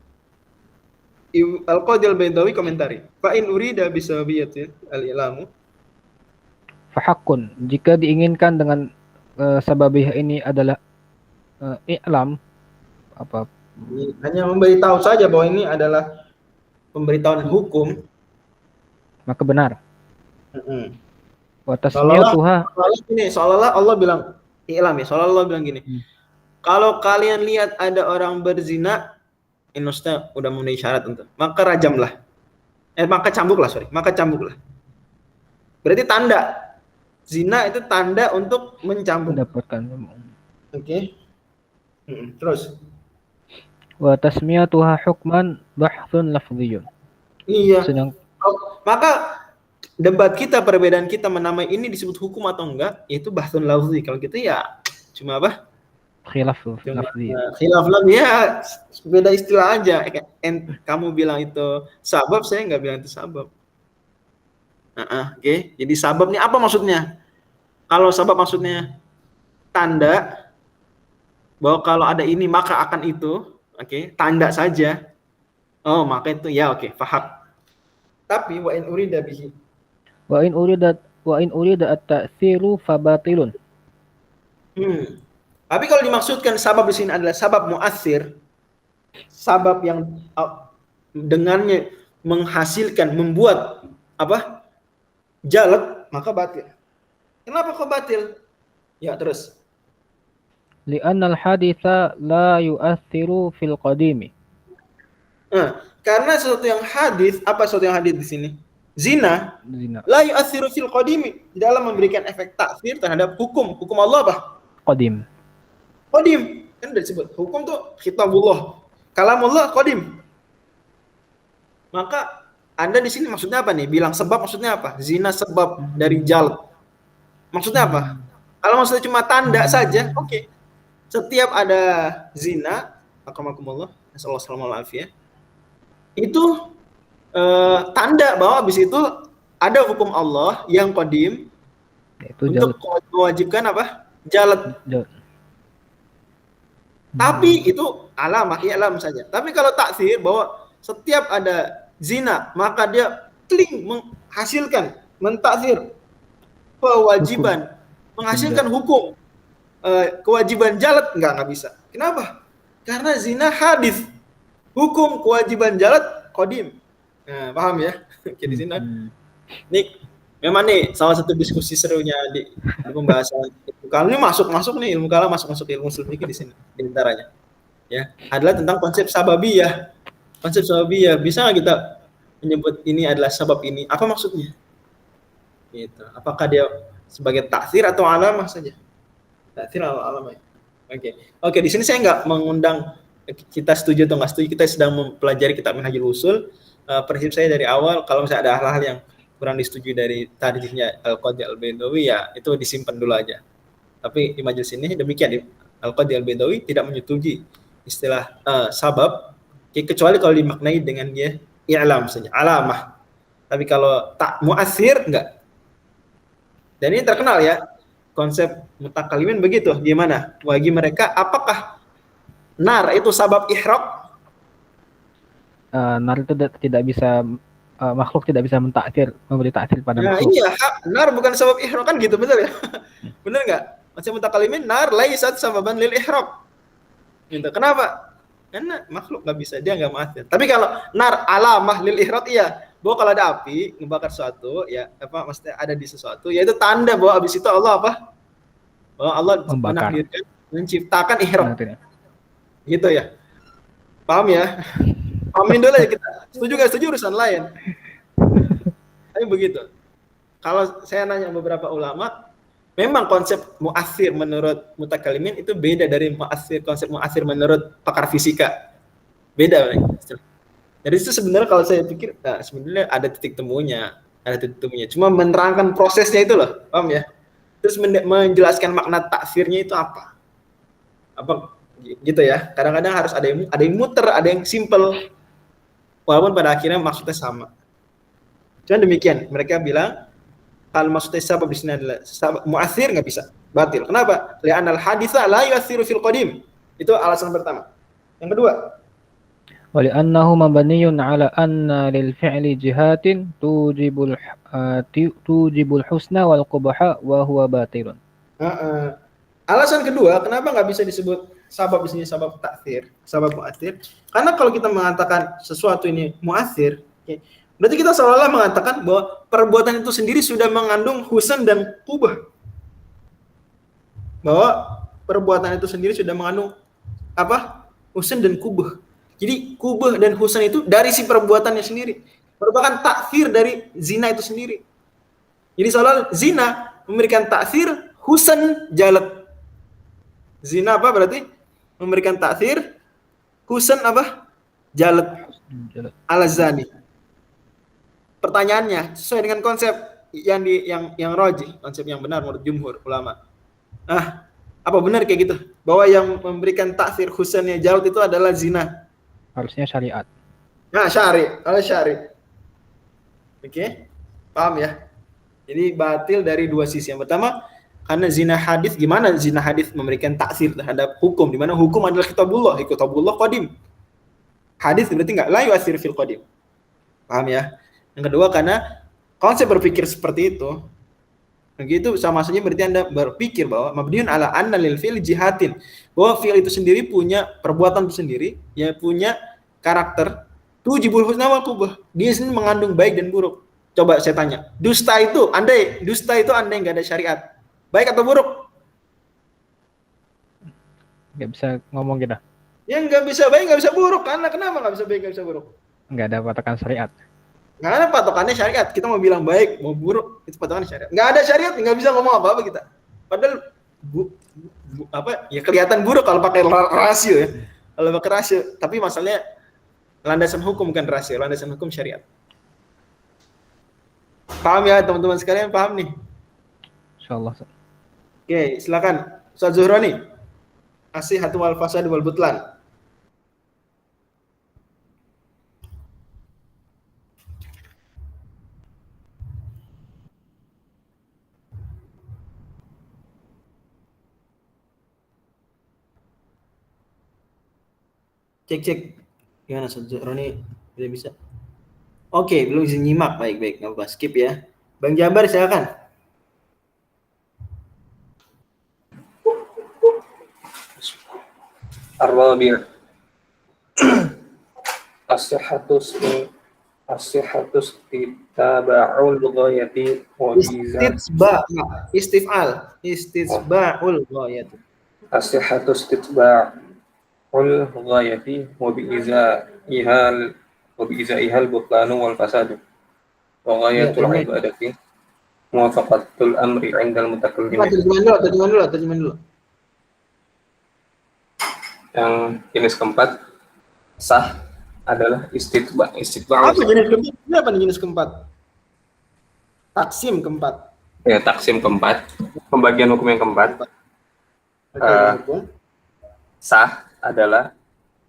Al-Qadil Baidawi komentari. Fa in urida bisababiyati al-ilamu. Fahakkun, jika diinginkan dengan sababiyah ini adalah i'lam, Hanya memberitahu saja bahwa ini adalah pemberitahuan hukum, maka benar. Wa Seolah-olah tasmiyatuha seolah-olah Allah bilang i'lam ya, seolah-olah Allah bilang gini. Kalau kalian lihat ada orang berzina, maksudnya udah memenuhi syarat untuk, maka rajamlah. Maka cambuklah. Berarti tanda zina itu tanda untuk mencambuk. mendapatkan. Oke. Terus. Wa tasmiyatuha hukman bahthun lafdhiyun. Iya. Maka debat kita, perbedaan kita menamai ini disebut hukum atau enggak, itu bahthun lafzi. Kalau gitu ya cuma apa? khilaf lafzi. Khilaf lafzi ya, beda istilah aja. Kamu bilang itu sabab, saya nggak bilang itu sabab. Oke. Jadi sabab ini apa maksudnya? Kalau sabab maksudnya tanda bahwa kalau ada ini maka akan itu, oke, tanda saja. Oh, maka itu ya, oke, paham. Tapi wa in urida bihi. Wa in urida at-ta'tsiru fabatilun. Tapi kalau dimaksudkan sabab di sini adalah sabab mu'assir, sabab yang dengannya menghasilkan, membuat apa? Jalat, maka batil. Kenapa kok batil? Ya, terus. Li'anna al-haditha la yu'athiru fil qadimi. Karena sesuatu yang hadis, apa sesuatu yang hadis di sini? Zina. La yu'athiru fil qadimi, dalam memberikan efek taksir terhadap hukum. Hukum Allah apa? Qadim. Kan udah disebut. Hukum tuh kitabullah. Kalamullah qadim. Maka Anda di sini maksudnya apa nih? Bilang sebab maksudnya apa? Zina sebab dari jald. Maksudnya apa? Kalau maksudnya cuma tanda saja, oke. Setiap ada zina, akramakumullah, sallallahu alaihi itu tanda bahwa habis itu ada hukum Allah yang qadim untuk mewajibkan apa? Jald. Tapi itu alamah, i'lam saja. Tapi kalau taksir bahwa setiap ada zina, maka dia menghasilkan, mentaksir kewajiban, menghasilkan hukum, kewajiban jalad, enggak bisa. Kenapa? Karena zina hadis, hukum kewajiban jalad qadim. Nah, paham ya? Jadi zina. Nih, memang nih salah satu diskusi serunya di pembahasan kalau ini masuk nih ilmu kalam masuk ilmu ushul fikih di sini di antaranya. Ya, adalah tentang konsep sababiyah. Konsep sababiyah, bisa nggak kita menyebut ini adalah sabab ini? Apa maksudnya? Gitu. Apakah dia sebagai taksir atau alamah saja? Taksir atau alamah. Oke, di sini saya nggak mengundang kita setuju atau nggak setuju. Kita sedang mempelajari kitab Minhajul Ushul. Prinsip saya dari awal, kalau misalnya ada hal-hal yang kurang disetujui dari tarjihnya Al-Qadhi Al-Baidawi, ya itu disimpan dulu aja. Tapi di majelis ini demikian, Al-Qadhi Al-Baidawi tidak menyetujui istilah sabab, kecuali kalau dimaknai dengan dia i'lam saja, alamah. Tapi kalau tak mu'assir, enggak. Dan ini terkenal ya, konsep mutakalimin begitu. Gimana? Bagi mereka, apakah nar itu sabab ihraq? Nar itu tidak bisa, makhluk tidak bisa memberi taksir pada makhluk. Iya, nar bukan sabab ihraq kan gitu, betul ya? Benar enggak? Konsep mutakalimin, nar laisat sababan lil ihraq. Gitu. Kenapa? Karena makhluk nggak bisa, dia nggak mu'assir. Tapi kalau nar alamah lil ihraq, iya. Bahwa kalau ada api ngebakar sesuatu, ya apa maksudnya ada di sesuatu, yaitu tanda bahwa habis itu Allah apa? bahwa Allah Membakar. menakdirkan menciptakan ihram. Benar. Gitu ya. Paham ya? Pahamin dulu ya kita. Setuju gak setuju urusan lain. Tapi begitu. Kalau saya nanya beberapa ulama, memang konsep mu'athir menurut mutakalimin itu beda dari konsep mu'athir menurut pakar fisika. Beda. Jadi itu sebenarnya kalau saya pikir, sebenarnya ada titik temunya. Cuma menerangkan prosesnya itu loh, paham ya? Terus menjelaskan makna taksirnya itu apa gitu ya. Kadang-kadang harus ada yang muter, ada yang simple, walaupun pada akhirnya maksudnya sama. Cuman demikian, mereka bilang kalau maksudnya sabab di sini adalah mu'athir, nggak bisa, batil. Kenapa? Li'anal haditha la yu'athiru fil qadim. Itu alasan pertama. Yang kedua, Wali'annahu mabniyun ala anna lil fi'li jihatin tujibul husna wal qubha wa huwa batilun. Alasan kedua, kenapa nggak bisa disebut sabab di sini sabab taksir, sabab mu'athir? Karena kalau kita mengatakan sesuatu ini mu'athir, berarti kita seolah-olah mengatakan bahwa perbuatan itu sendiri sudah mengandung husn dan qubah. Bahwa perbuatan itu sendiri sudah mengandung apa? Husn dan qubah. Jadi qubah dan husn itu dari si perbuatannya sendiri. Merupakan taksir dari zina itu sendiri. Jadi seolah zina memberikan taksir husn jalat. Zina apa berarti? Memberikan taksir husn apa? Jalat. Ala zani. Pertanyaannya sesuai dengan konsep yang rajih, konsep yang benar menurut jumhur ulama. Apa benar kayak gitu? Bahwa yang memberikan taksir husnnya jalat itu adalah zina. Harusnya syariat. Nah, syari. Oke. Paham ya? Jadi batil dari dua sisi. Yang pertama, karena zina hadis, gimana zina hadis memberikan taksir terhadap hukum, di mana hukum adalah kitabullah qadim. Hadis berarti enggak la yu'athir fil qadim. Paham ya? Yang kedua, karena konsep berpikir seperti itu, begitu sama saja berarti Anda berpikir bahwa mabniun ala anna lil fi'l jihatin, bahwa fi'il itu sendiri punya perbuatan itu sendiri, ya punya karakter tujibul husna wal qubah. Dia sendiri mengandung baik dan buruk. Coba saya tanya, dusta itu andai enggak ada syariat, baik atau buruk? Nggak bisa ngomong kita. Ya enggak bisa baik, enggak bisa buruk. Karena kenapa enggak bisa baik, enggak bisa buruk? Nggak ada patokan syariat. Nggak ada patokannya syariat. Kita mau bilang baik, mau buruk, itu patokannya syariat. Nggak ada syariat, nggak bisa ngomong apa-apa kita. Padahal ya kelihatan buruk kalau pakai rasio ya. Kalau pakai rasio, tapi masalahnya landasan hukum bukan rasio, landasan hukum syariat. Paham ya teman-teman sekalian? Paham nih? Insyaallah. Oke, silakan Ustaz Zuhroni. As-sihhatu wal fasad wal butlan. Cek. Gimana Ustaz Zuhroni? Tidak bisa. Oke, belum bisa nyimak. Baik. Nggak apa-apa, skip ya. Bang Jabar, silakan. Ar-Rabi' as-sihhatu ittaba'ul ghayati wa istisba'ul ghayati. As-sihhatu ittaba'ul ghayati wa bi'izaihal butlanu wal fasadu. Wa ghayatul ibadati muwafaqatul amri 'indal mutakallim. Terjemahan dulu. Yang jenis keempat sah adalah istitba. Apa jenis keempat? Apa jenis keempat? Taksim keempat. Ya, taksim keempat. Pembagian hukum yang keempat. Sah adalah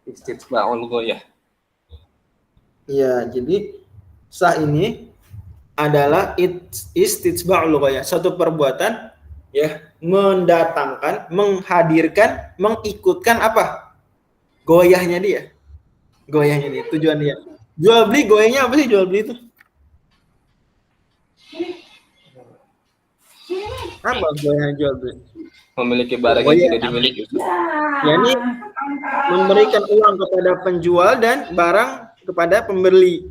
istitba'ul ghayah. Ya, jadi sah ini adalah istitba'ul ghayah, satu perbuatan ya mendatangkan, menghadirkan, mengikutkan apa? Goyahnya dia. Tujuan dia. Jual beli goyahnya apa sih jual beli itu? Apa goyahnya jual beli? Memiliki barang yang tidak dimiliki. Yani memberikan uang kepada penjual dan barang kepada pembeli.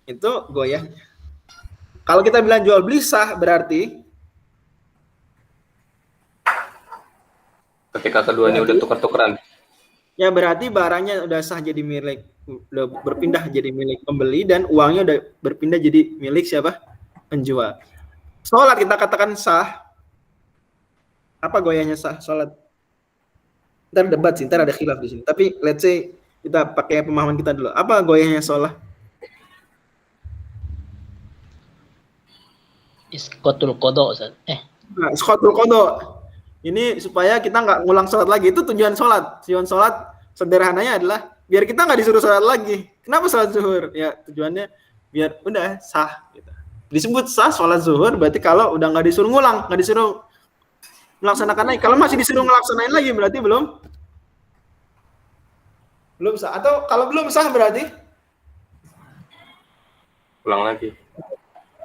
Itu goyahnya. Kalau kita bilang jual beli sah berarti ketika keduanya udah tuker-tukeran. Ya berarti barangnya udah sah jadi milik, udah berpindah jadi milik pembeli dan uangnya udah berpindah jadi milik siapa? Penjual. Sholat kita katakan sah. Apa goyahnya sah sholat? Ntar debat sih, ntar ada khilaf di sini. Tapi let's say kita pakai pemahaman kita dulu. Apa goyahnya sholat? Isqatul qada, Ustaz. Nah, isqatul qada. Ini supaya kita nggak ngulang sholat lagi. Itu tujuan sholat. Tujuan sholat sederhananya adalah biar kita nggak disuruh sholat lagi. Kenapa sholat zuhur? Ya tujuannya biar udah sah. Gitu. Disebut sah sholat zuhur berarti kalau udah nggak disuruh ngulang, nggak disuruh melaksanakan lagi. Kalau masih disuruh ngelaksanain lagi berarti belum sah. Atau kalau belum sah berarti Ulang lagi.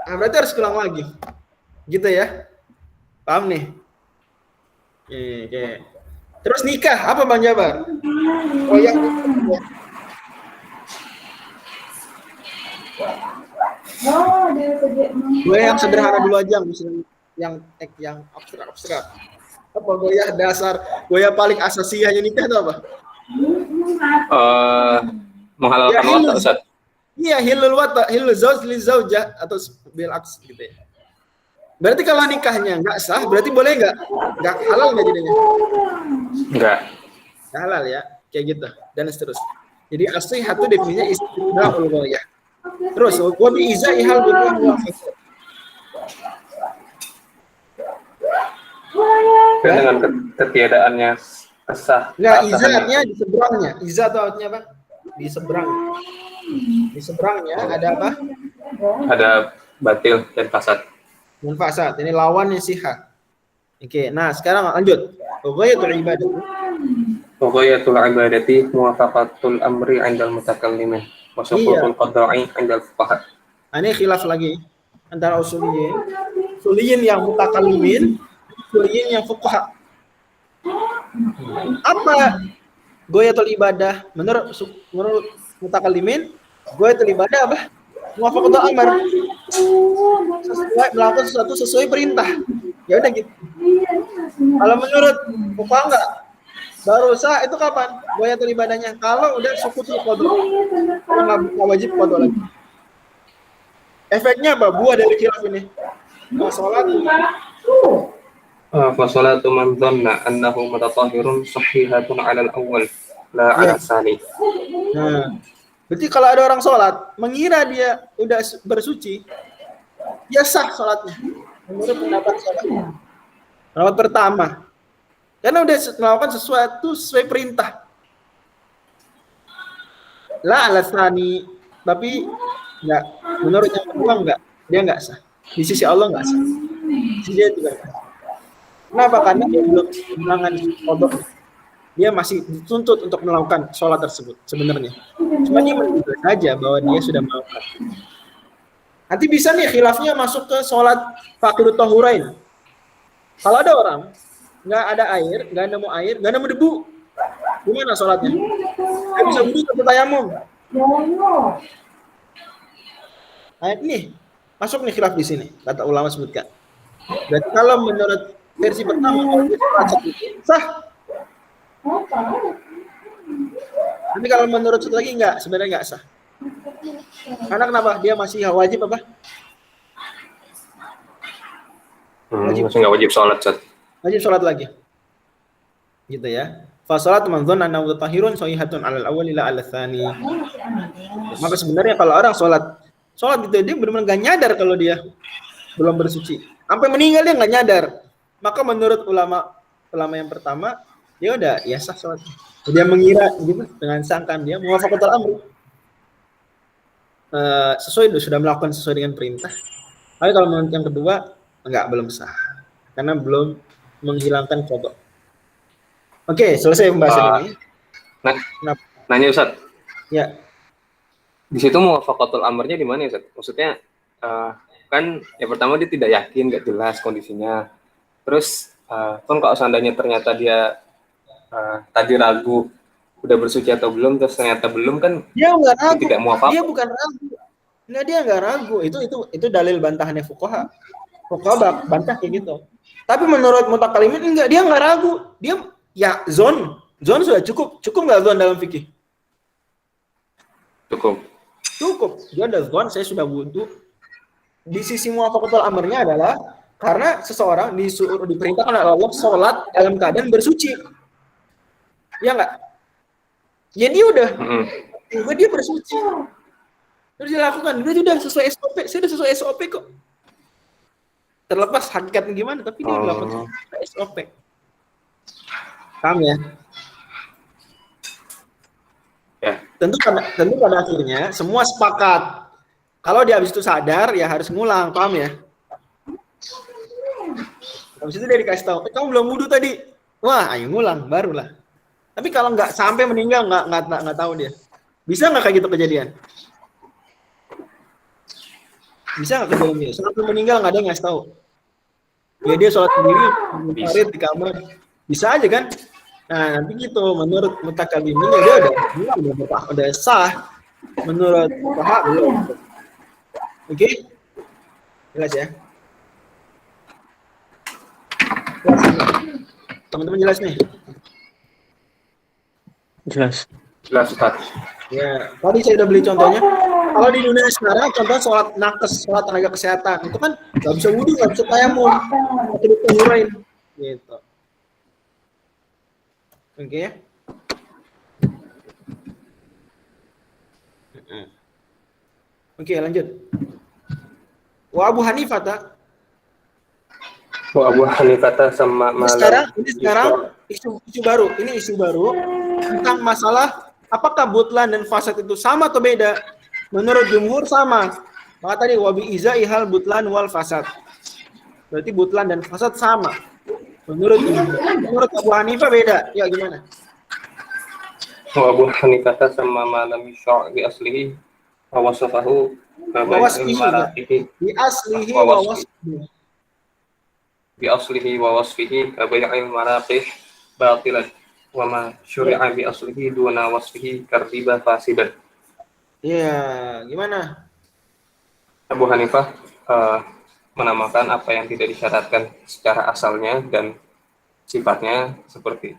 nah, berarti harus ulang lagi. Gitu ya. Paham nih? Oke. Terus nikah apa Bang Jabar? Oh yang gue yang sederhana dulu aja, misalnya yang abstrak. Apa goyah dasar, goyah paling asasiahnya nikah itu apa? Menghalalkan Ya, watak, Ustaz. Iya, hilul wata, hilul zauj li zaujah atau bil aks gitu ya. Berarti kalau nikahnya nggak sah, berarti boleh nggak halal nggak jadinya? Enggak. Nggak halal ya, kayak gitu dan seterusnya. Jadi as-sihhatu definisinya istidra'ul ghoyah. Terus wa bi izaihal butuh wa fasad. Dan dengan ketiadaannya sah. Nggak, iza artinya di seberangnya. Iza itu artinya apa? Di seberang. Di seberangnya ada apa? Ada batil dan fasad. Munfasad. Ini lawannya sihah. Oke, nah sekarang lanjut. Ghayatul ibadah. Ghayatul ibadati muwafaqatul amri 'indal mutakallimin wa suqutul qada'i 'indal fuqaha. Ini khilaf lagi antara usuliyin yang mutakallimin, usuliyin yang fuqaha. Apa ghayatul ibadah menurut mutakallimin? Ghayatul ibadah apa? Muwafaqatul amr. Sesuai melakukan sesuatu sesuai perintah. Ya udah gitu. Kalau menurut fuqaha enggak, baru sah itu kapan? Ghayatul ibadahnya kalau udah sukutul qada. Enggak wajib qada lagi. Efeknya apa? Buah dari khilaf ini. Fasolatu man dhanna annahu mutatahhirun sahihatun 'ala al-awwal la 'ala tsani. Nah, berarti kalau ada orang sholat mengira dia udah bersuci, dia sah sholatnya. Menurut pendapat sholatnya. Pendapat pertama, karena udah melakukan sesuatu sesuai perintah. La ala tsani, tapi enggak. Menurut yang kedua enggak, dia enggak sah. Di sisi Allah enggak sah. Di sisi dia juga enggak sah. Kenapa? Karena dia belum menangani kodok. Dia masih dituntut untuk melakukan sholat tersebut sebenarnya. Cuma dia menduga saja bahwa dia sudah melakukan. Nanti bisa nih khilafnya masuk ke sholat faqidut tahurain. Kalau ada orang nggak ada air, nggak nemu debu, gimana sholatnya? Dia bisa wudhu atau tayamum. Nah ini masuk nih khilaf di sini, kata ulama sebutkan. Berarti kalau menurut versi pertama sah. Tapi kalau menurut satu lagi enggak, sebenarnya enggak sah. Karena kenapa? Dia masih wajib apa? Masih nggak wajib sholat, Ustaz. Wajib sholat lagi. Gitu ya. Fa sholatu man dhanna annahu tahirun sahihatun 'alal awwali la 'alal tsani. Maka sebenarnya kalau orang sholat gitu dia benar-benar enggak nyadar kalau dia belum bersuci. Sampai meninggal dia enggak nyadar. Maka menurut ulama yang pertama, dia udah ya sah sholatnya. Dia mengira gitu dengan sangkaan dia muwafaqatul amri. Sesuai sudah melakukan sesuai dengan perintah. Tapi kalau menurut yang kedua belum sah. Karena belum menghilangkan qada. Oke, selesai pembahasan ini. Nanya Ustaz. Ya. Di situ muwafaqatul amrnya di mana ya, Ustaz? Maksudnya kan yang pertama dia tidak yakin, nggak jelas kondisinya. Terus kan kalau seandainya ternyata dia tadi ragu udah bersuci atau belum, terus ternyata belum, kan dia nggak ragu. Tidak muwafaq. Dia bukan ragu. Nggak, dia nggak ragu. Itu dalil bantahannya fuqaha bantah kayak gitu. Tapi menurut mutakallimin enggak, dia nggak ragu. Dia Ya, zon sudah cukup nggak zon dalam fikih? Cukup. Dia ada zon, saya sudah wudu. Di sisi muwafaqatul amrnya adalah karena seseorang diperintahkan oleh Allah sholat dalam keadaan bersuci. Ya nggak? Ya dia udah dia bersuci. Terus dilakukan, dia sudah sesuai SOP. Saya sudah sesuai SOP kok. Terlepas hakikatnya gimana, tapi dia melakukan SOP. Paham ya? Ya. Tentu pada akhirnya semua sepakat. Kalau dia habis itu sadar, ya harus ngulang, paham ya? Habis itu dia dikasih tahu, kamu belum wudu tadi. Wah, ayo ngulang, barulah. Tapi kalau nggak sampai meninggal, nggak tahu dia. Bisa nggak kayak gitu kejadian? Bisa nggak kejadian dia? Sampai meninggal nggak ada yang ngasih tahu. Ya dia sholat sendiri, farid di kamar. Bisa aja kan? Nah nanti gitu, menurut mutakallimin dia udah sah. Menurut fuqaha belum. Oke? Jelas ya? Teman-teman jelas nih? Jelas. Jelas, Ustaz. Ya, tadi saya udah beli contohnya. Kalau di dunia sekarang, contoh sholat nakes, sholat tenaga kesehatan, itu kan nggak bisa wudu, nggak bisa tayamum, atau dikumpulin, gitu. Oke ya? Oke, lanjut. Wa Abu Hanifah tak? Wa Abu Hanifah sama malam. Ini sekarang isu baru. Ini isu baru tentang masalah apakah butlan dan fasad itu sama atau beda? Menurut jumhur sama. Maka tadi wa bi izaihal butlan wal fasad. Berarti butlan dan fasad sama. Menurut jumhur. Menurut Abu Hanifah beda. Ya gimana? Wa Abu Hanifah sama malam syar'i aslihi wa wasafahu bi aslihi wa wasfihi. Bi aslihi wa wasfihi kabai'il maraqih batilan wa ma syuri'a bi aslihi duna wasfihi kardiba fasidan. Iya, gimana? Abu Hanifah menamakan apa yang tidak disyaratkan secara asalnya dan sifatnya seperti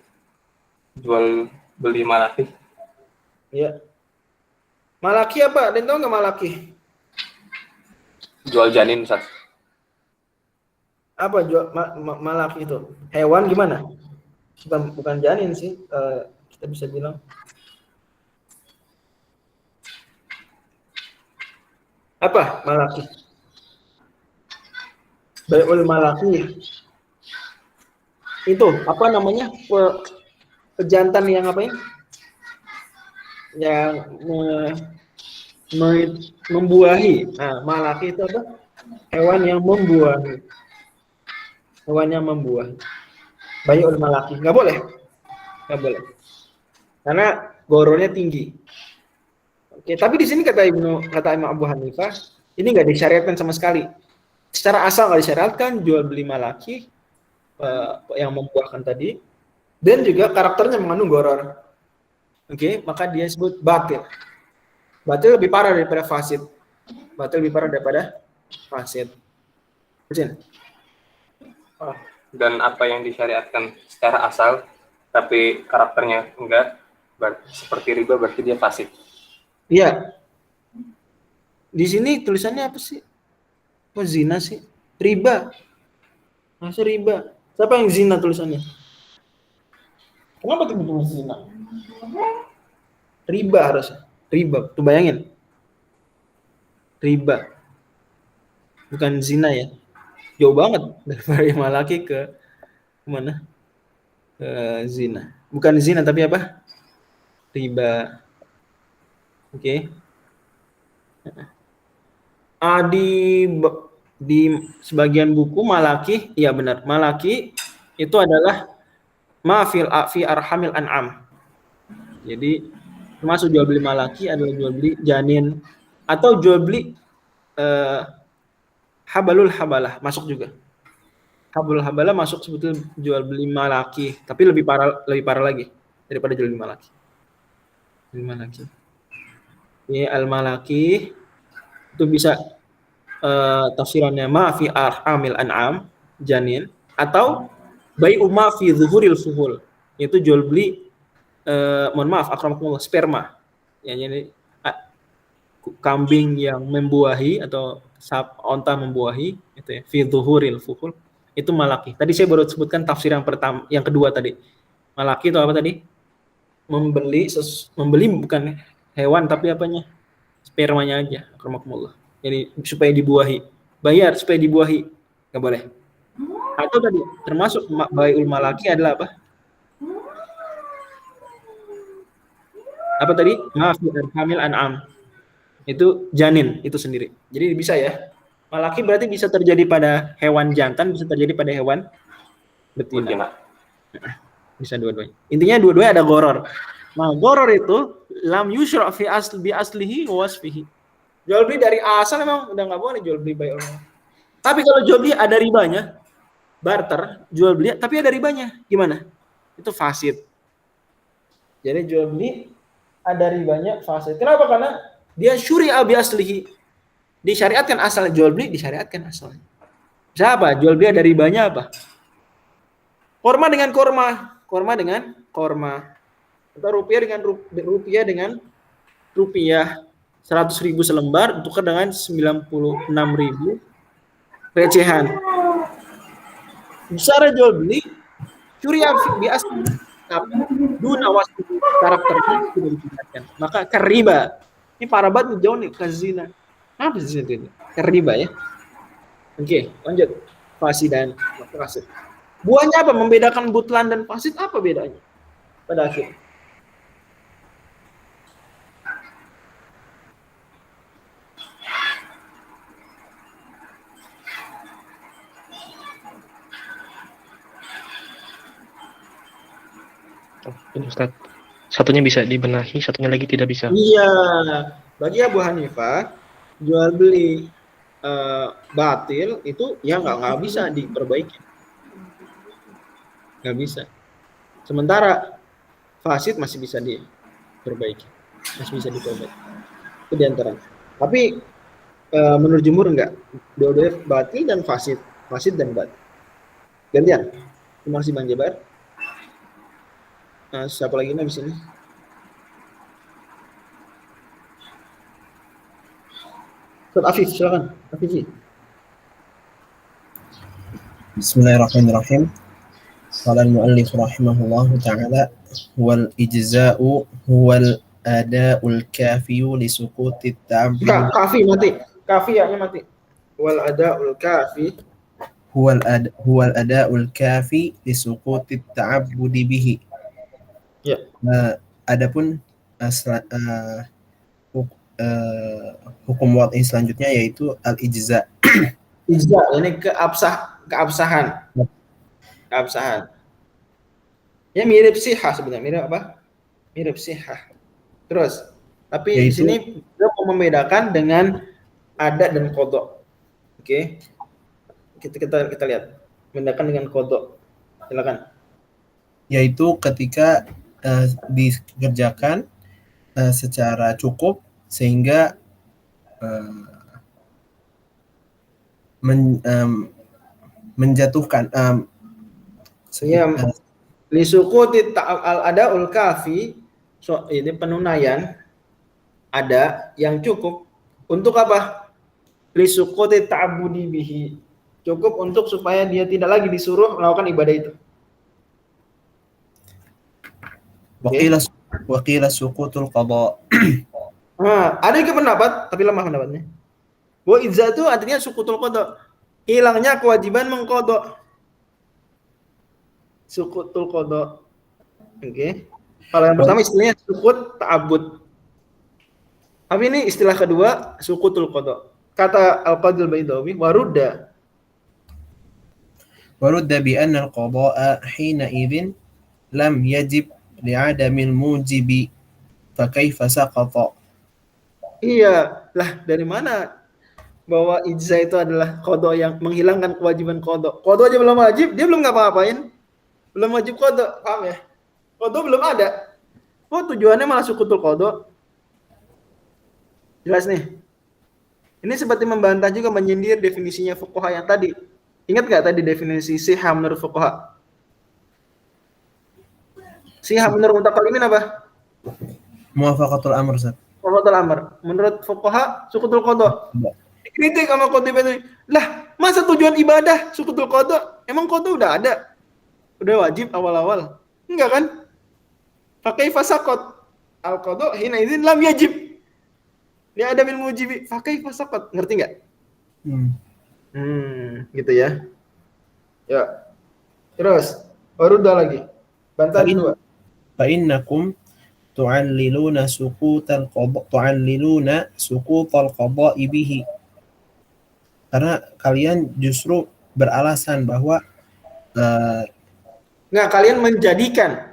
jual beli malaki. Iya. Malaki apa? Dan tahu nggak malaki? Jual janin, Ustaz. Apa jual malaki itu? Hewan gimana? Bukan janin sih. Kita bisa bilang. Apa malaki? Bai'ul malaki. Itu apa namanya? Pejantan yang apa ya? Yang membuahi. Nah, malaki itu apa? Hewan yang membuahi. Hewan yang membuahi. Bai'ul malaki. Nggak boleh. Nggak boleh. Karena gorornya tinggi. Oke, tapi di sini kata Imam Abu Hanifah, ini nggak disyariatkan sama sekali. Secara asal nggak disyariatkan jual beli malaki yang membuahkan tadi, dan juga karakternya mengandung goror. Oke, maka dia disebut batil. Batil lebih parah daripada fasid. Batil lebih parah daripada fasid. Dan apa yang disyariatkan secara asal, tapi karakternya enggak, seperti riba berarti dia fasid. Iya. Di sini tulisannya apa sih? Kok zina sih? Riba. Masa riba? Siapa yang zina tulisannya? Kenapa tiba-tiba zina? Riba harusnya. Riba. Tuh bayangin. Riba. Bukan zina ya. Jauh banget dari malaki ke mana? Ke zina. Bukan zina tapi apa? Riba. Oke. Di sebagian buku malaki, iya benar. Malaki itu adalah fi arhamil an'am. Jadi termasuk jual beli malaki adalah jual beli janin atau jual beli habalul habalah masuk juga. Habalul habalah masuk sebetulnya jual beli malaki, tapi lebih parah lagi daripada jual beli malaki. Jual malaki. Ini al-malaki itu bisa tafsirannya ma fi arhamil an'am janin atau bai'u ma fi zuhuril fuhul yaitu jual beli mohon maaf akramakumullah sperma. Ya, jadi kambing yang membuahi atau onta membuahi itu ya, fi dhuhuril fuhul, itu malaki. Tadi saya baru sebutkan tafsir yang pertama, yang kedua tadi. Malaki itu apa tadi? Membeli bukan hewan tapi apanya? Spermanya aja, akramakumullah. Jadi supaya dibuahi. Bayar supaya dibuahi. Enggak boleh. Atau tadi termasuk bai'ul malaki adalah apa? Apa tadi? Maaf, hamil an'am. Itu janin itu sendiri. Jadi bisa ya. Malaki berarti bisa terjadi pada hewan jantan, bisa terjadi pada hewan betina. Bisa dua-duanya. Intinya dua-duanya ada goror. Nah, goror itu lam yusra' fi aslihi wa wasfihi. Jual beli dari asal memang udah nggak boleh jual beli bai'ul malaki. Tapi kalau jual beli ada ribanya, barter, jual beli tapi ada ribanya. Gimana? Itu fasid. Jadi jual beli ada ribanya fasid. Kenapa? Karena dia syuri'a bi aslihi. Disyariatkan asalnya, jual beli disyariatkan asalnya. Siapa? Jual beli ada ribanya apa? Korma dengan korma, korma dengan korma. Atau rupiah dengan rupiah. 100.000 selembar tukar dengan 96.000 recehan. Secara jual beli syuri'a bi aslihi. Tapi duna wasfi karakternya sudah ditingkatkan. Maka keriba. Ini parah banget jauh nih ke zina. Apa sih itu? Keriba ya. Oke, lanjut. Fasid dan fasid. Buahnya apa? Membedakan butlan dan fasid apa bedanya? Pada akhir. Ini Ustaz. Satunya bisa dibenahi, satunya lagi tidak bisa. Iya. Bagi Abu Hanifah, jual beli batil itu ya nggak bisa diperbaiki. Nggak bisa. Sementara fasid masih bisa diperbaiki. Masih bisa diperbaiki. Itu diantaranya. Tapi menurut jumhur enggak. Dua-duanya batil dan fasid. Fasid dan batil. Gantian. Terima kasih Bang Jabar. Siapa lagi nih di sini? Ustaz Afif, silakan. Afifi. Bismillahirrahmanirrahim. Qala al-mu'allif rahimahullahu ta'ala wal ijza'u huwal ada'ul kafiyu li suquti ta'abbud. Kafi mati. Kafi ya mati. Wal ada'ul kafi huwal ada'ul kafi li suquti ta'abbud bihi. Ya. Adapun hukum wad'i selanjutnya yaitu al-ijza. Ijza ini keabsahan. Keabsahan. Ya mirip sihah sebenarnya. Mirip apa? Mirip sihah. Terus, tapi di sini kita mau membedakan dengan adat dan qada. Oke. Kita lihat. Membedakan dengan qada. Silakan. Yaitu ketika dikerjakan secara cukup sehingga menjatuhkan li suquti al-ada'ul kafi, so ini penunaian ada yang cukup untuk apa? Li suquti ta'abbudi bihi, cukup untuk supaya dia tidak lagi disuruh melakukan ibadah itu. Waqila suqutul qada. Ada yang pendapat tapi lemah pendapatnya. Wa idza itu artinya suqutul qada, hilangnya kewajiban mengqada. Suqutul qada. Oke. Kalau yang pertama istilahnya suqut ta'abbud. Tapi ini istilah kedua suqutul qada. Kata Al-Qadhi Al-Baidawi warudda bi anna al-qada'a hina idzin lam yajib li'adamil mujibi fa kaifa saqata. Iya, lah dari mana bahwa ijza itu adalah qada yang menghilangkan kewajiban qada. Qada aja belum wajib, dia belum ngapa-ngapain. Belum wajib qada, paham ya? Qada belum ada. Oh, tujuannya malah suqutul qada. Jelas nih. Ini seperti membantah juga menyindir definisinya fuqaha yang tadi. Ingat nggak tadi definisi sihah menurut fuqaha? Sihah menurut mutakallimin apa? Muwafaqatul amr, Ustaz. Muwafaqatul amr. Menurut fuqaha sukutul qada. Dikritik sama Qutbah itu. Lah, masa tujuan ibadah sukutul qada? Emang qada udah ada? Udah wajib awal-awal? Enggak kan? Fakaifa saqat al-qada hina idzin lam yajib. Dia ada bil mujibi. Fakaifa saqat. Ngerti enggak? Gitu ya. Ya. Terus baru udah lagi. Bantahan kedua. Fa innakum tu'alliluna suqutal qada'i bihi. Karena kalian justru beralasan bahwa Kalian menjadikan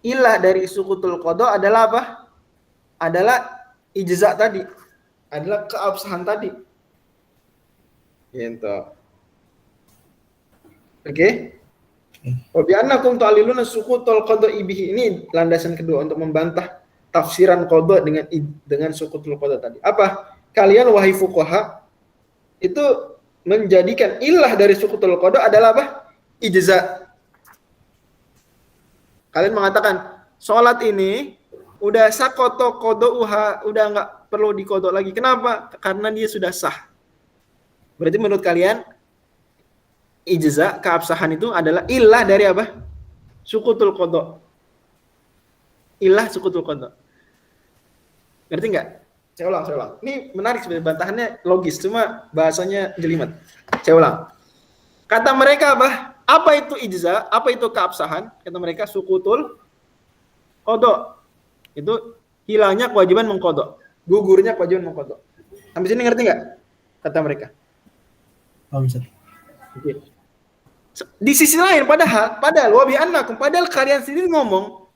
ilah dari sukutul qada adalah apa? Adalah ijza tadi. Adalah keabsahan tadi. Gitu. Oke? Wa bi annakum ta'liluna sukutul qada'i bihi. Ini landasan kedua untuk membantah tafsiran qada dengan sukutul qada tadi. Apa? Kalian wahai fuqaha itu menjadikan ilah dari sukutul qada adalah apa? Ijza. Kalian mengatakan sholat ini udah sakoto qada'uha, udah nggak perlu dikodok lagi. Kenapa? Karena dia sudah sah. Berarti menurut kalian ijza, keabsahan itu adalah ilah dari apa? Sukutul qada. Ilah sukutul qada. Ngerti nggak? Saya ulang. Ini menarik sebenarnya, bantahannya logis, cuma bahasanya jelimet. Saya ulang. Kata mereka apa? Apa itu ijza? Apa itu keabsahan? Kata mereka sukutul qada. Itu hilangnya kewajiban mengqada. Gugurnya kewajiban mengqada. Sampai sini ngerti nggak? Kata mereka. paham, Ustaz. Oke. Di sisi lain padahal wa bi annakum, padahal kalian sendiri ngomong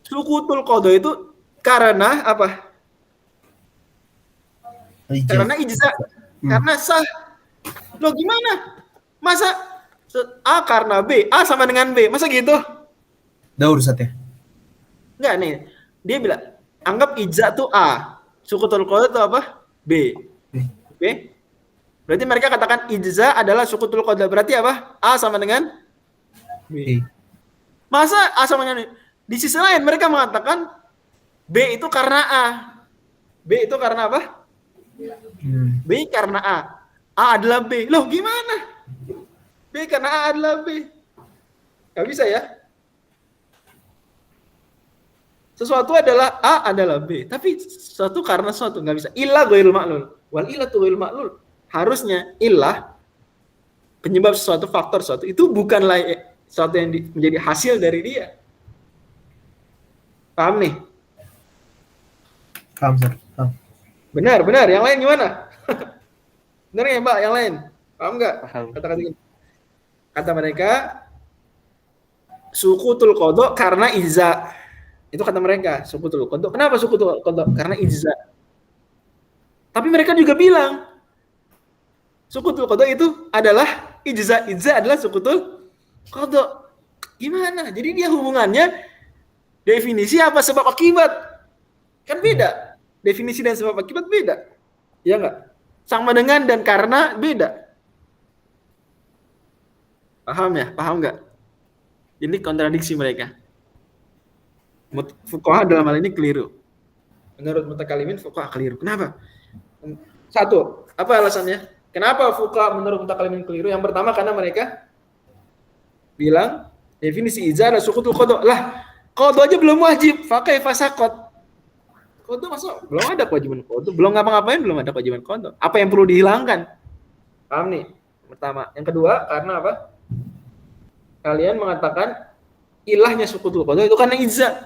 sukutul qada itu karena apa? Karena ijza, karena sah. Loh gimana? Masa A karena B, A sama dengan B, masa gitu? Daur, Ustaz ya? Enggak nih, dia bilang, anggap ijza tuh A, sukutul qada itu apa? B. Oke? Berarti mereka katakan ijza adalah sukutul qada, berarti apa? A sama dengan B. Masa A sama dengan B? Di sisi lain mereka mengatakan B itu karena A. B itu karena apa? B karena A. A adalah B. Loh gimana? B karena A adalah B. Gak bisa ya? Sesuatu adalah A adalah B. Tapi sesuatu karena sesuatu. Gak bisa. Ilah ghairul ma'lul. Wal ilah tu ghairul ma'lul. Harusnya ilah penyebab sesuatu, faktor sesuatu. Itu bukanlah sesuatu yang menjadi hasil dari dia. Paham nih? Paham, Ustaz. Paham. Benar. Yang lain gimana? Benar ya, Mbak? Yang lain? Paham nggak? Paham. Kata-kata ini. Kata mereka, sukutul qada karena ijza. Itu kata mereka, sukutul qada. Kenapa sukutul qada? Karena ijza. Tapi mereka juga bilang, sukutul qada itu adalah ijza. Ijza adalah sukutul qada. Gimana? Jadi dia hubungannya definisi apa sebab akibat? Kan beda. Definisi dan sebab akibat beda. Ya enggak? Sama dengan dan karena beda. Paham ya? Paham enggak? Ini kontradiksi mereka. Fuqaha dalam hal ini keliru. Menurut mutakallimin fuqaha keliru. Kenapa? Satu, apa alasannya? Kenapa fuqaha menurut mutakallimin keliru? Yang pertama karena mereka bilang definisi ijza adalah sukutul qada. Lah, qada aja belum wajib, fa kaifa saqat? Qada masa belum ada kewajiban qada, belum ngapa-ngapain belum ada kewajiban qada. Apa yang perlu dihilangkan? Paham nih? Pertama, yang kedua karena apa? Kalian mengatakan ilahnya sukutul qada itu karena ijza.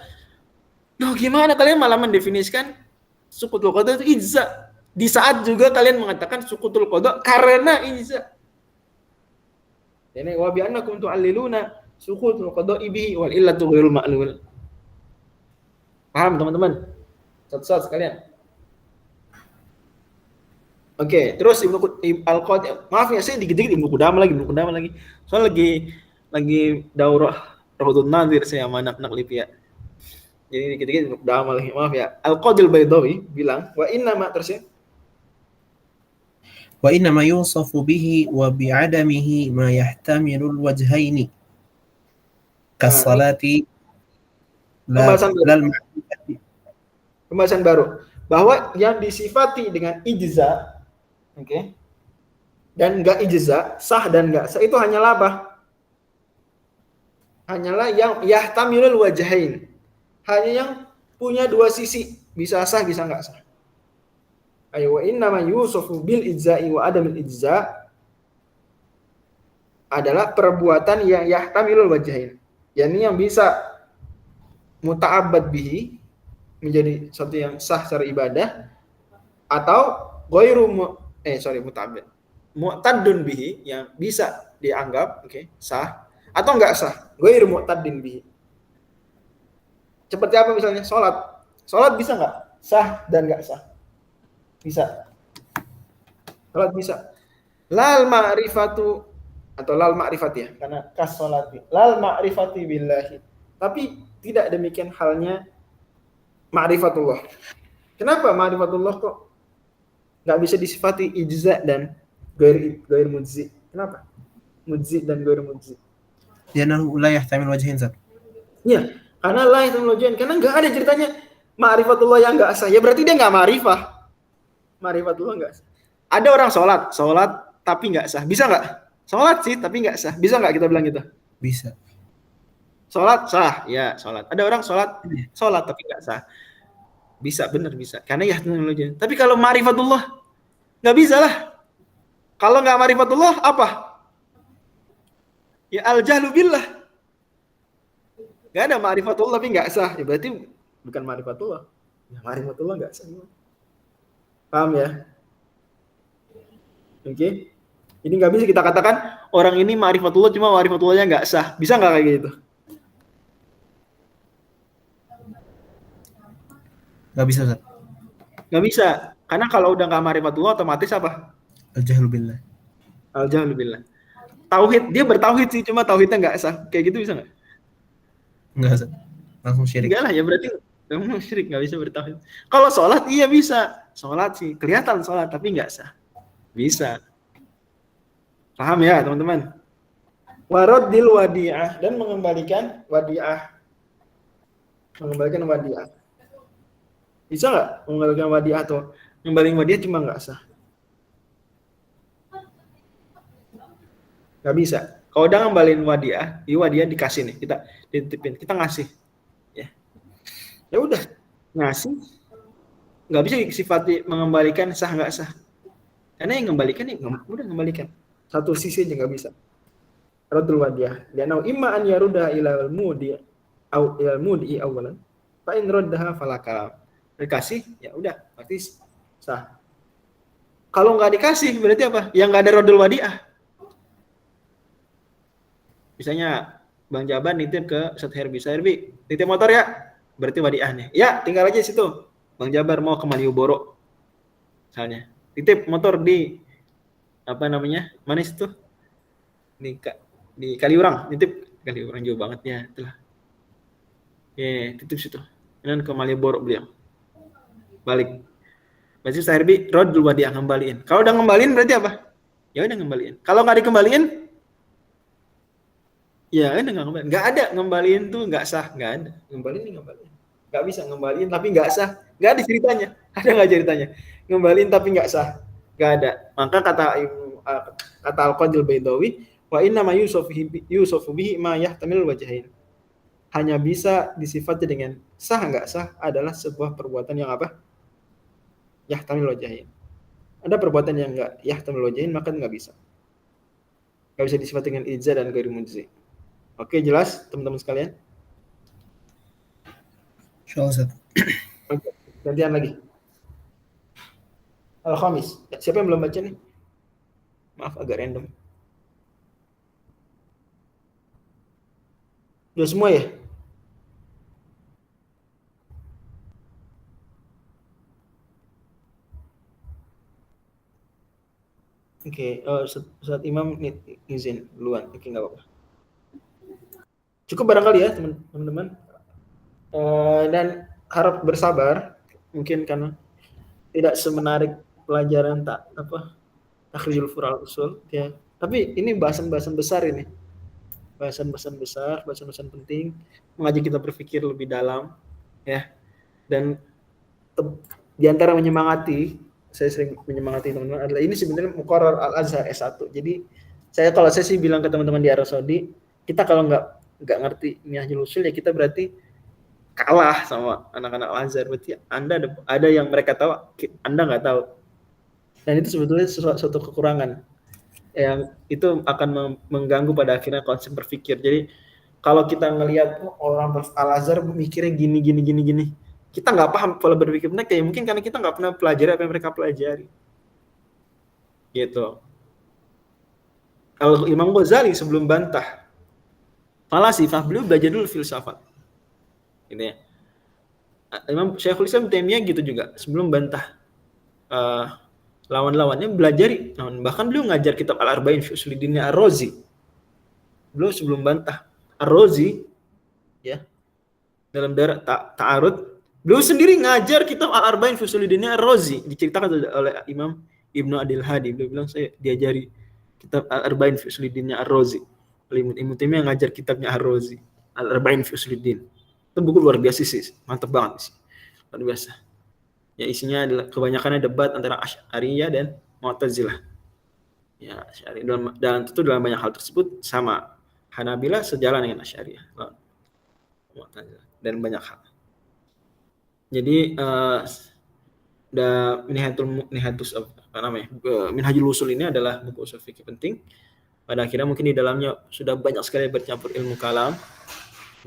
Loh gimana kalian malah mendefinisikan sukutul qada itu ijza? Di saat juga kalian mengatakan sukutul qada karena ijza. Ini wa bi annakum tu'alliluna sukutul qada bihi wal illatu ghairul ma'lul. Paham teman-teman? Satu-satu sekalian. Oke, terus Ibnu Al-Qadi, maaf ya saya dikit-dikit Ibnu Qudamah lagi. Soalnya lagi daurah Raudun Nadir saya sama anak-anak Lipia. Jadi dikit-dikit Ibnu Qudamah lagi. Maaf ya. Al-Qadi Al-Baydawi bilang, wa inna ma terusnya. Wa inna ma yusafu bihi wa bi'adamihi ma yahtamilul wajhaini. Kasalati Pembahasan baru bahwa yang disifati dengan ijza, oke, dan enggak ijza, sah dan enggak sah itu hanyalah apa? Hanyalah yang yahtamilul wajhain. Hanya yang punya dua sisi, bisa sah bisa enggak sah. Ayo wa inna ma yusufu bil ijza'i wa adamil ijza' adalah perbuatan yang yahtamilul wajhain. Yani yang bisa muta'abbad bihi, menjadi sesuatu yang sah secara ibadah, atau muta'abbad, mu'taddun bihi, yang bisa dianggap sah atau enggak sah, ghairu mu'taddin bihi. Seperti apa misalnya sholat bisa enggak sah dan enggak sah? Bisa. Sholat bisa. Lal ma'rifatu atau lal ma'rifati ya, karena kas sholati. Lal ma'rifati billahi. Tapi tidak demikian halnya ma'rifatullah. Kenapa ma'rifatullah kok nggak bisa disifati ijza dan gair mujzi? Kenapa? Mujzi dan gair mujzi. Li'annahu la yahtamil wajhain, Zat. Iya, karena la yahtamil wajhain, karena nggak ada ceritanya ma'rifatullah yang nggak sah. Ya berarti dia nggak ma'rifah. Ma'rifatullah nggak sah. Ada orang sholat tapi nggak sah. Bisa nggak? Sholat sih tapi nggak sah. Bisa nggak kita bilang gitu? Bisa. Sholat sah, ya sholat. Ada orang sholat tapi nggak sah. Bisa, benar bisa. Karena ya teknologi. Tapi kalau ma'rifatullah nggak bisa lah. Kalau nggak ma'rifatullah apa? Ya al-jahlu billah. Nggak ada ma'rifatullah tapi nggak sah. Ya berarti bukan ma'rifatullah. Ya ma'rifatullah nggak sah. Paham ya? Oke. Ini nggak bisa kita katakan orang ini ma'rifatullah cuma ma'rifatullahnya nggak sah. Bisa nggak kayak gitu? Nggak bisa, Zat. Nggak bisa. Karena kalau udah nggak ma'rifatullah otomatis apa? Al-jahlu billah. Al-jahlu billah. Tauhid, dia bertauhid sih, cuma tauhidnya nggak sah. Kayak gitu bisa nggak? Nggak, Zat. Langsung syirik. Enggak lah, ya berarti kamu syirik, nggak bisa bertauhid. Kalau sholat, iya bisa. Sholat sih, kelihatan sholat, tapi nggak sah. Bisa. Paham ya, teman-teman? Waraddil wadi'ah, dan mengembalikan wadi'ah. Mengembalikan wadi'ah. Bisa nggak mengembalikan wadi'ah atau mengembalikan wadi'ah cuma nggak sah? Nggak bisa. Kalau udah ngembaliin wadi'ah, wadi'ah dikasih nih, kita dititipin, kita ngasih. Ya udah, ngasih. Nggak bisa sifati mengembalikan sah nggak sah. Karena yang mengembalikan ya udah mengembalikan. Satu sisi aja nggak bisa. Raddul wadi'ah. Lianau imma an yaruddaha ilal mudi au ilal mudi awalan. Fa in raddaha fala kalam. Dikasih, ya udah, berarti sah. Kalau nggak dikasih, berarti apa? Yang nggak ada raddul wadi'ah. Misalnya Bang Jaban nitip ke Ustaz Herbi, nitip motor ya, berarti wadi'ahnya. Ya, tinggal aja situ. Bang Jabar mau ke Malioboro, misalnya, titip motor di mana situ? Di Kaliurang, nitip Kaliurang jauh banget ya, itulah. Titip situ. Dan ke Malioboro beliau. Balik. Berarti Ustaz Herbi raddul wadi'ah, ngembaliin. Kalau udah ngembaliin berarti apa? Ya udah ngembaliin. Kalau nggak dikembaliin, ya kan nggak ada ngembaliin tuh nggak sah, nggak ada ngembaliin, nggak bisa ngembaliin tapi nggak sah, nggak ada ceritanya. Ada nggak ceritanya ngembaliin tapi nggak sah? Nggak ada. Maka kata Al-Qadil Baidawi, wa inna ma yusufu bihi ma yahtamil wajhain. Hanya bisa disifati dengan sah nggak sah adalah sebuah perbuatan yang apa? Yahtamil wajhain. Ada perbuatan yang nggak yahtamil wajhain maka nggak bisa. Nggak bisa disifati dengan ijza dan ghairu mujzi. Oke, jelas teman-teman sekalian? Insyaallah, Ustaz. Oke, gantian lagi. Al-Khamis. Siapa yang belum baca nih? Maaf, agak random. Udah semua ya? Oke, Ustaz Imam izin duluan. Oke, nggak apa-apa. Cukup barangkali ya teman-teman. Dan harap bersabar, mungkin karena tidak semenarik pelajaran takhrijul furu'ul usul ya. Tapi ini bahasan-bahasan besar ini. bahasan-bahasan besar, bahasan-bahasan penting, mengajak kita berpikir lebih dalam, ya. Dan di antara menyemangati, saya sering menyemangati teman-teman adalah ini sebenarnya Muqarrar Al-Azhar S1. Jadi kalau saya sih bilang ke teman-teman di Arab Saudi, kita kalau nggak ngerti Minhajul Ushul ya kita berarti kalah sama anak-anak Al-Azhar. Berarti Anda ada yang mereka tahu, Anda nggak tahu. Dan itu sebetulnya suatu kekurangan yang itu akan mengganggu pada akhirnya konsep berpikir. Jadi kalau kita ngelihat orang Al-Azhar mikirnya gini, kita nggak paham pola berpikir mereka, ya mungkin karena kita nggak pernah pelajari apa yang mereka pelajari. Gitu. Kalau Imam Ghazali sebelum bantah falasifah, beliau belajar dulu filsafat. Ini ya. Imam Syekhul Islam Taimiyah gitu juga, sebelum bantah lawan-lawannya belajari. Bahkan beliau ngajar kitab Al-Arba'in fi Usuluddin Ar-Razi. Beliau sebelum bantah Ar-Razi ya, dalam daerah Ta'arud, beliau sendiri ngajar kitab Al-Arba'in fi Usuluddin Ar-Razi, diceritakan oleh Imam Ibnu Adil Hadi. Beliau bilang saya diajari kitab Al-Arba'in fi Usuluddin Ar-Razi. Ibnu Taimiyah ngajar kitabnya Ar-Razi, Al-Arba'in fi Usuluddin. Itu buku luar biasa sih, mantap banget sih. Luar biasa. Ya isinya adalah kebanyakannya debat antara Asy'ariyah dan Mu'tazilah. Ya, Asy'ari dan tentu dalam banyak hal tersebut sama Hanabilah sejalan dengan Asy'ariyah. Mu'tazilah dan banyak hal. Jadi Minhajul Ushul ini adalah buku ushul fikih penting. Pada akhirnya mungkin di dalamnya sudah banyak sekali bercampur ilmu kalam.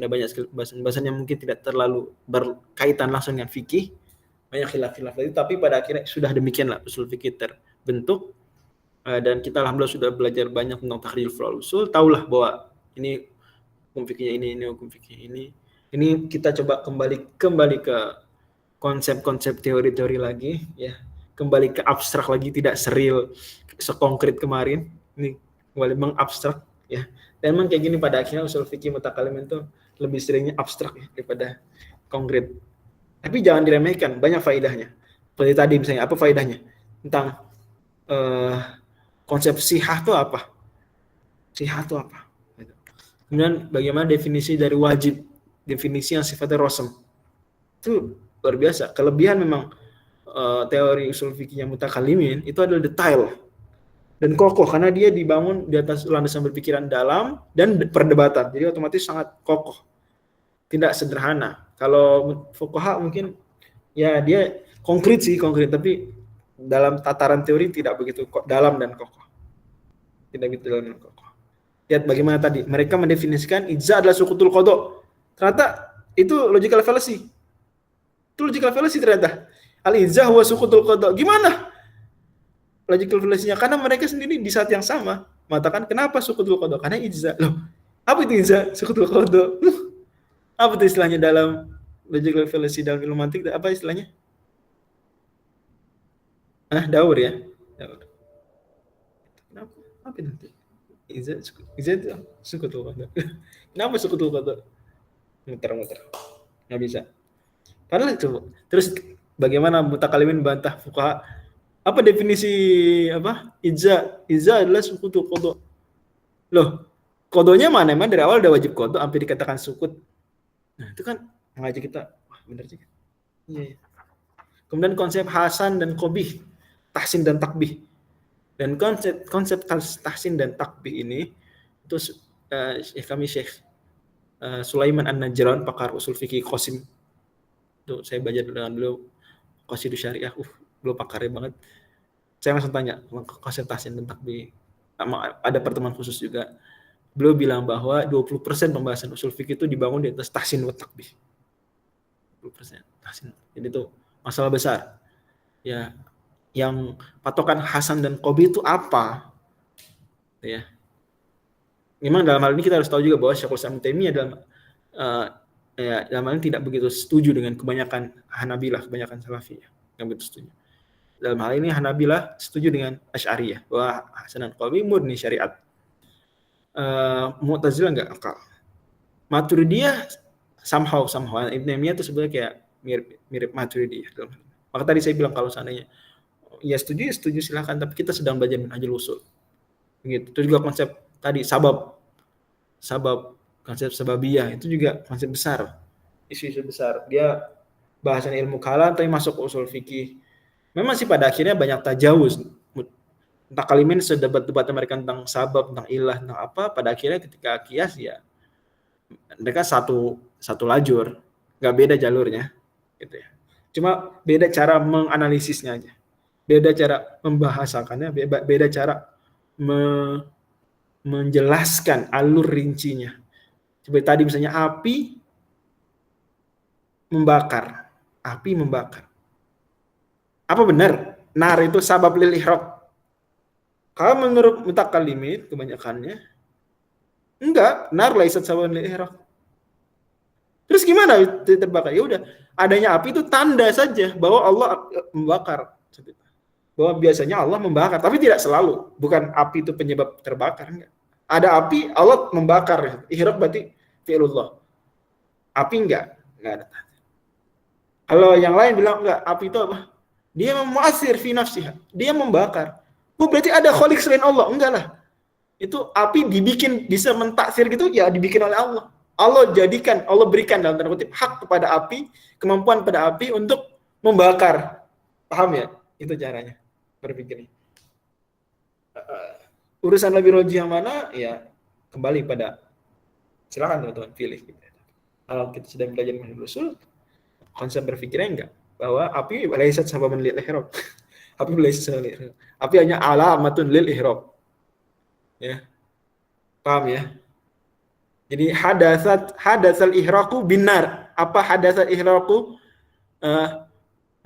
Ada banyak sekali bahasan-bahasan yang mungkin tidak terlalu berkaitan langsung dengan fikih. Banyak khilaf-khilaf itu, tapi pada akhirnya sudah demikianlah usul fikih terbentuk, dan kita alhamdulillah sudah belajar banyak tentang takhrijul furu'ul usul, tahulah bahwa ini hukum fikihnya ini hukum fikih ini kita coba kembali ke konsep-konsep teori-teori lagi ya, kembali ke abstrak lagi, tidak seril sekonkret kemarin, ini kembali mengabstrak ya. Dan memang kayak gini pada akhirnya usul fikih mutakalim itu lebih seringnya abstrak ya daripada konkret. Tapi jangan diremehkan, banyak faedahnya. Seperti tadi misalnya, apa faedahnya? Tentang konsep sihah itu apa? Sihah itu apa? Kemudian bagaimana definisi dari wajib, definisi yang sifatnya rosem. Itu luar biasa. Kelebihan memang teori usul fikihnya mutakalimin itu adalah detail dan kokoh, karena dia dibangun di atas landasan berpikiran dalam dan perdebatan. Jadi otomatis sangat kokoh. Tidak sederhana. Kalau fuqaha mungkin ya dia konkret, tapi dalam tataran teori tidak begitu dalam dan kokoh. Tidak begitu dalam dan kokoh. Lihat bagaimana tadi mereka mendefinisikan ijza adalah sukutul qada. Ternyata itu logical fallacy. Itu logical fallacy ternyata. Al-ijza huwa sukutul qada. Gimana? Logical fallacy-nya karena mereka sendiri di saat yang sama mengatakan kenapa sukutul qada? Karena ijza. Loh, apa itu ijza? Sukutul qada. Apa itu istilahnya dalam logical fallacy dalam ilmu mantik? Apa istilahnya? Daur ya. Daur. Kenapa? Apa itu? Iza itu sukutul qada. Kenapa sukutul qada? Muter-muter. Nggak bisa. Padahal coba. Terus bagaimana mutakalimin bantah fuqaha? Apa definisi apa? Ijza adalah sukutul qada. Loh, kodonya mana? Emang dari awal udah wajib qada sampai dikatakan sukut. Nah, itu kan mengajak kita, wah benar juga. Iya. Kemudian konsep hasan dan qabih, tahsin dan takbih. Dan konsep tahsin dan takbih ini itu Syekh Sulaiman An-Najran, pakar usul fikih Qasim. Itu saya belajar dengan beliau Qasidus Syariah. Beliau pakarnya banget. Saya langsung tanya konsep tahsin dan takbih. Ada pertemuan khusus juga. Beliau bilang bahwa 20% pembahasan usul fikih itu dibangun di atas tahsin wa takbih. 20% tahsin. Jadi itu masalah besar. Ya, yang patokan hasan dan qabih itu apa? Ya. Memang dalam hal ini kita harus tahu juga bahwa Syekhul Islam Taimiyah dalam hal ini tidak begitu setuju dengan kebanyakan Hanabilah, kebanyakan Salafiyah yang begitu setuju. Dalam hal ini Hanabilah setuju dengan Asy'ariyah bahwa hasan dan qabih murni syariat. Mu'tazilah enggak akal. Maturidiyah somehow Ibnu Taimiyah itu sebenarnya kayak mirip Maturidiyah. Maka tadi saya bilang kalau seandainya ya setuju silakan, tapi kita sedang belajar Minhajul Ushul. Begitu. Itu juga konsep tadi sabab. sabab, konsep sababiyah itu juga konsep besar, isu-isu besar. Dia bahasan ilmu kalam tapi masuk ke usul fikih. Memang sih pada akhirnya banyak tajawuz. Mutakalimin sedebat-debatnya mereka tentang sabab, tentang ilah, tentang apa, pada akhirnya ketika kias ya mereka satu lajur, nggak beda jalurnya, gitu ya. Cuma beda cara menganalisisnya aja, beda cara membahasakannya, beda cara menjelaskan alur rincinya. Seperti tadi misalnya api membakar. Apa benar? Nar itu sabab lil ihraq. Kalau menurut mutakallimin kebanyakannya enggak, nar laisat sabab lil ihraq. Terus gimana terbakar? Ya udah, adanya api itu tanda saja bahwa Allah membakar. Bahwa biasanya Allah membakar, tapi tidak selalu. Bukan api itu penyebab terbakar, enggak. Ada api, Allah membakar. Ihraq berarti fi'lullah. Api enggak ada. Kalau yang lain bilang enggak, api itu apa? Dia memuasir fi nafsiha. Dia membakar. Oh, berarti ada khalik selain Allah? Enggak lah. Itu api dibikin, bisa mentaksir gitu, ya dibikin oleh Allah. Allah jadikan, Allah berikan dalam tanda kutip hak kepada api, kemampuan pada api untuk membakar. Paham ya? Itu caranya berpikirnya. Urusan lebih rojih yang mana? Ya kembali pada silakan teman-teman pilih. Kalau kita sedang belajar manhajul usul, konsep berpikirnya enggak bahwa api laisat sababan lil ihraq. Api laisat sababan lil ihraq. Api hanya alamatun lil ihraq. Ya. Paham ya? Jadi hadasal ihraqu binar. Apa hadasal ihraqu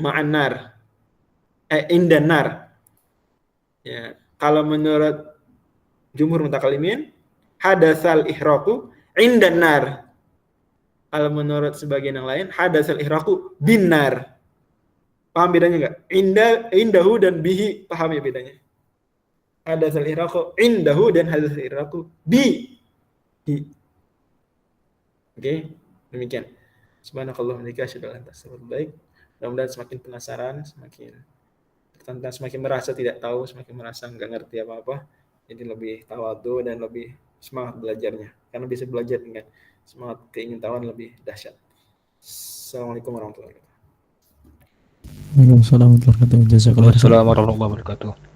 ma'an nar? Indan nar. Ya, kalau menurut jumhur mutakallimin, hadasal ihraqu indan nar. Kalau menurut sebagian yang lain, hadasal ihraqu binar. Paham bedanya enggak? Indahu dan bihi, paham ya bedanya? Hadasal ihraqu indahu dan hadasal ihraqu bi. Oke, demikian. Subhanakallahumma wa bihamdika asyhadu an la ilaha illa anta astaghfiruka wa atubu ilaik. Mudah-mudahan semakin penasaran, semakin merasa tidak tahu, semakin merasa nggak ngerti apa-apa, jadi lebih tawadhu dan lebih semangat belajarnya. Karena bisa belajar dengan semangat keingintahuan lebih dahsyat. Assalamualaikum warahmatullahi wabarakatuh. Waalaikumsalam warahmatullahi wabarakatuh. Jazakallahu khairan. Wassalamualaikum warahmatullahi wabarakatuh.